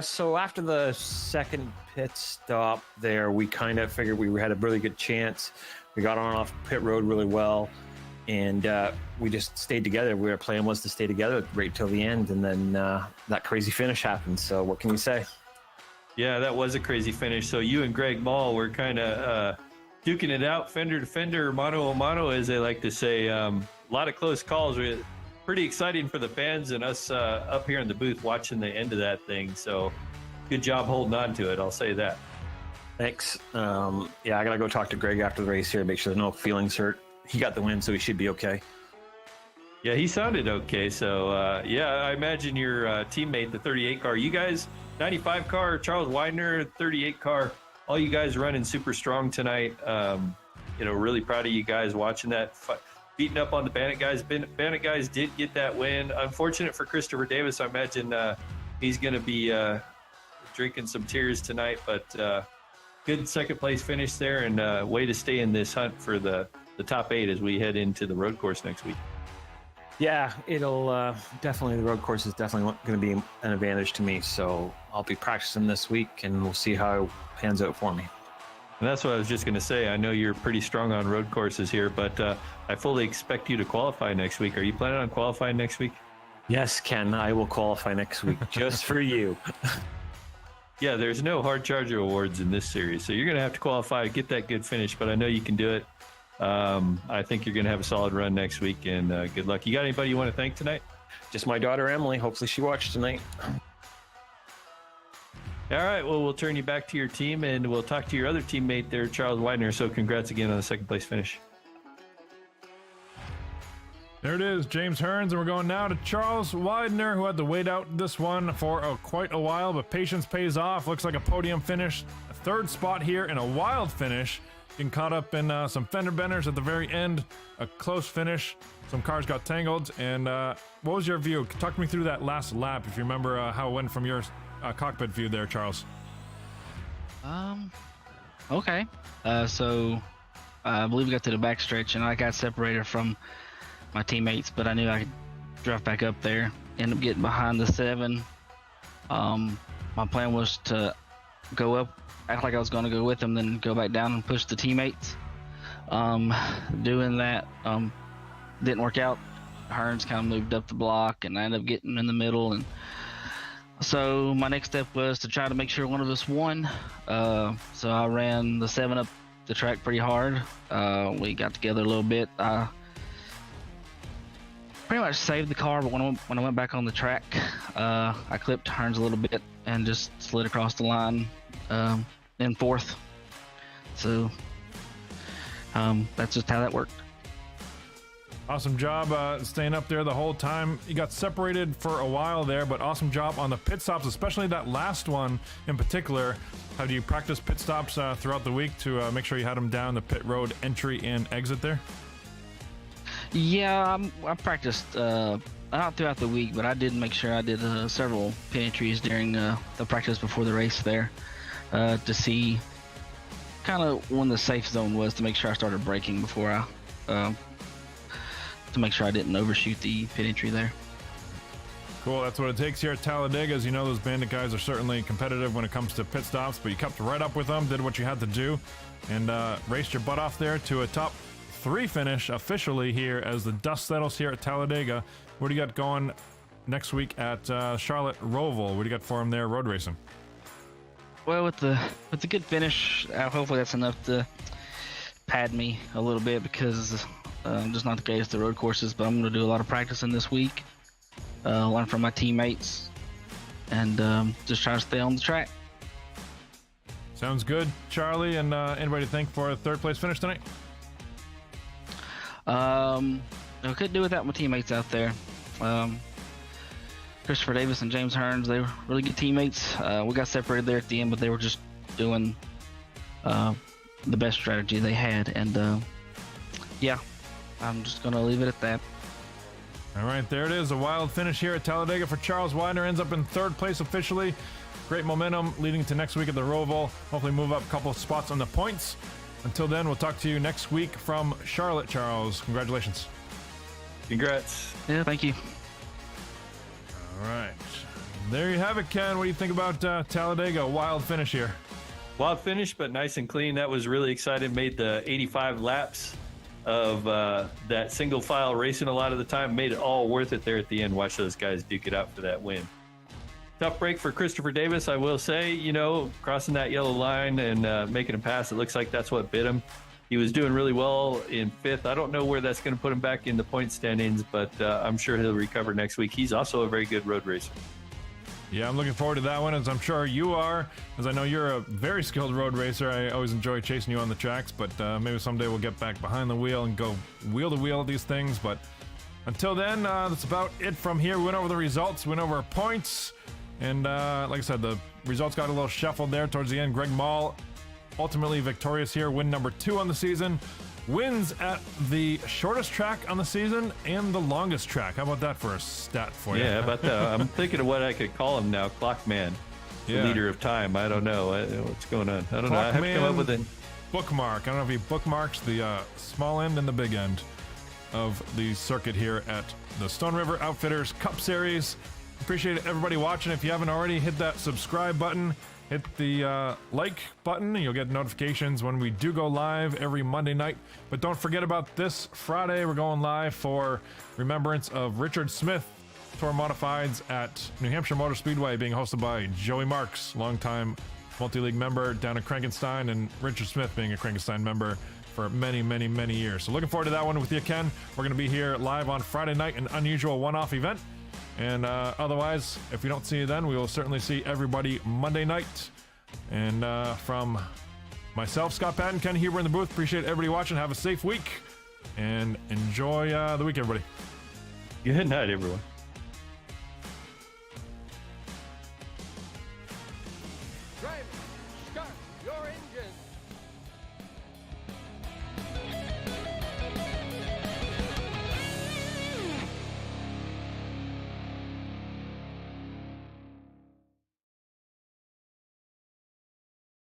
So after the second pit stop there, we kind of figured we had a really good chance. We got on off pit road really well, and we just stayed together. Our plan was to stay together right till the end, and then that crazy finish happened. So what can you say? Yeah, that was a crazy finish. So you and Greg Mall were kind of duking it out, fender to fender, mano a mano, as they like to say. A lot of close calls. Pretty exciting for the fans and us up here in the booth watching the end of that thing. So good job holding on to it. I'll say that. Thanks. Yeah, I gotta go talk to Greg after the race here, make sure there's no feelings hurt. He got the win, so he should be okay. Yeah, he sounded okay. So, yeah, I imagine your teammate, the 38 car, you guys, 95 car, Charles Widener, 38 car, all you guys running super strong tonight. Really proud of you guys watching that, beating up on the Bandit guys. Bandit guys did get that win. Unfortunate for Christopher Davis. I imagine he's going to be drinking some tears tonight, but good second place finish there, and way to stay in this hunt for the top 8 as we head into the road course next week. Yeah, it'll definitely, the road course is definitely going to be an advantage to me. So I'll be practicing this week, and we'll see how it pans out for me. And that's what I was just going to say. I know you're pretty strong on road courses here, but I fully expect you to qualify next week. Are you planning on qualifying next week? Yes, Ken, I will qualify next week just for you. Yeah, there's no hard charger awards in this series, so you're going to have to qualify to get that good finish, but I know you can do it. I think you're going to have a solid run next week, and good luck. You got anybody you want to thank tonight? Just my daughter, Emily. Hopefully she watched tonight. All right, well, we'll turn you back to your team, and we'll talk to your other teammate there, Charles Widener. So congrats again on the second place finish. There it is, James Hearns, and we're going now to Charles Widener, who had to wait out this one for quite a while, but patience pays off. Looks like a podium finish, a 3rd spot here, and a wild finish. Getting caught up in some fender benders at the very end, a close finish. Some cars got tangled, and what was your view? Talk me through that last lap, if you remember how it went from your cockpit view there, Charles. Okay. So I believe we got to the backstretch, and I got separated from my teammates, but I knew I could drive back up there. End up getting behind the 7. My plan was to go up, act like I was going to go with them, then go back down and push the teammates. Doing that didn't work out. Hearns kind of moved up the block, and I ended up getting in the middle. And so my next step was to try to make sure one of us won. So I ran the 7 up the track pretty hard. We got together a little bit. I pretty much saved the car, but when I went back on the track, I clipped Hearns a little bit and just slid across the line in 4th. So that's just how that worked. Awesome job staying up there the whole time. You got separated for a while there, but awesome job on the pit stops, especially that last one in particular. How do you practice pit stops throughout the week to make sure you had them down the pit road entry and exit there? Yeah, I practiced not throughout the week, but I did make sure I did several pit entries during the practice before the race there to see kind of when the safe zone was, to make sure I started braking before I to make sure I didn't overshoot the pit entry there. Cool, that's what it takes here at Talladega. As you know, those Bandit guys are certainly competitive when it comes to pit stops, but you kept right up with them, did what you had to do, and raced your butt off there to a top 3 finish officially here as the dust settles here at Talladega. What do you got going next week at Charlotte Roval? What do you got for them there, road racing? Well, with the good finish, hopefully that's enough to pad me a little bit, because I'm just not the greatest at road courses, but I'm going to do a lot of practicing this week, learn from my teammates, and just try to stay on the track. Sounds good, Charlie. And anybody to thank for a 3rd place finish tonight? I couldn't do without my teammates out there. Christopher Davis and James Hearns, they were really good teammates. We got separated there at the end, but they were just doing the best strategy they had. And yeah, I'm just going to leave it at that. All right, there it is. A wild finish here at Talladega for Charles Widener. Ends up in 3rd place officially. Great momentum leading to next week at the Roval. Hopefully move up a couple of spots on the points. Until then, we'll talk to you next week from Charlotte, Charles. Congratulations. Congrats. Yeah, thank you. All right. There you have it, Ken. What do you think about Talladega? Wild finish here. Wild finish, but nice and clean. That was really exciting. Made the 85 laps of that single file racing a lot of the time. Made it all worth it there at the end. Watch those guys duke it out for that win. Tough break for Christopher Davis, I will say. You know, crossing that yellow line and making a pass, it looks like that's what bit him. He was doing really well in 5th. I don't know where that's going to put him back in the point standings, but I'm sure he'll recover next week. He's also a very good road racer. Yeah, I'm looking forward to that one, as I'm sure you are, as I know you're a very skilled road racer. I always enjoy chasing you on the tracks, but maybe someday we'll get back behind the wheel and go wheel to wheel at these things. But until then, that's about it from here. We went over the results, went over our points, and like I said, the results got a little shuffled there towards the end. Greg Mall ultimately victorious here, win number 2 on the season. Wins at the shortest track on the season and the longest track. How about that for a stat for you? Yeah, how about that? I'm thinking of what I could call him now, Clockman. Yeah. leader of time. I don't know what's going on. I don't know. I have to Clockman come up with it. Bookmark. I don't know if he bookmarks the small end and the big end of the circuit here at the Stone River Outfitters Cup Series. Appreciate everybody watching. If you haven't already, hit that subscribe button. Hit the like button. You'll get notifications when we do go live every Monday night. But don't forget about this Friday. We're going live for remembrance of Richard Smith Tour Modifieds at New Hampshire Motor Speedway, being hosted by Joey Marks, longtime multi-league member down at Crankenstein, and Richard Smith being a Crankenstein member for many, many, many years. So looking forward to that one with you, Ken. We're going to be here live on Friday night, an unusual one-off event. And otherwise, if we don't see you then, we will certainly see everybody Monday night. And from myself, Scott Patton, Ken Huber in the booth, appreciate everybody watching. Have a safe week and enjoy the week, everybody. Good night, everyone.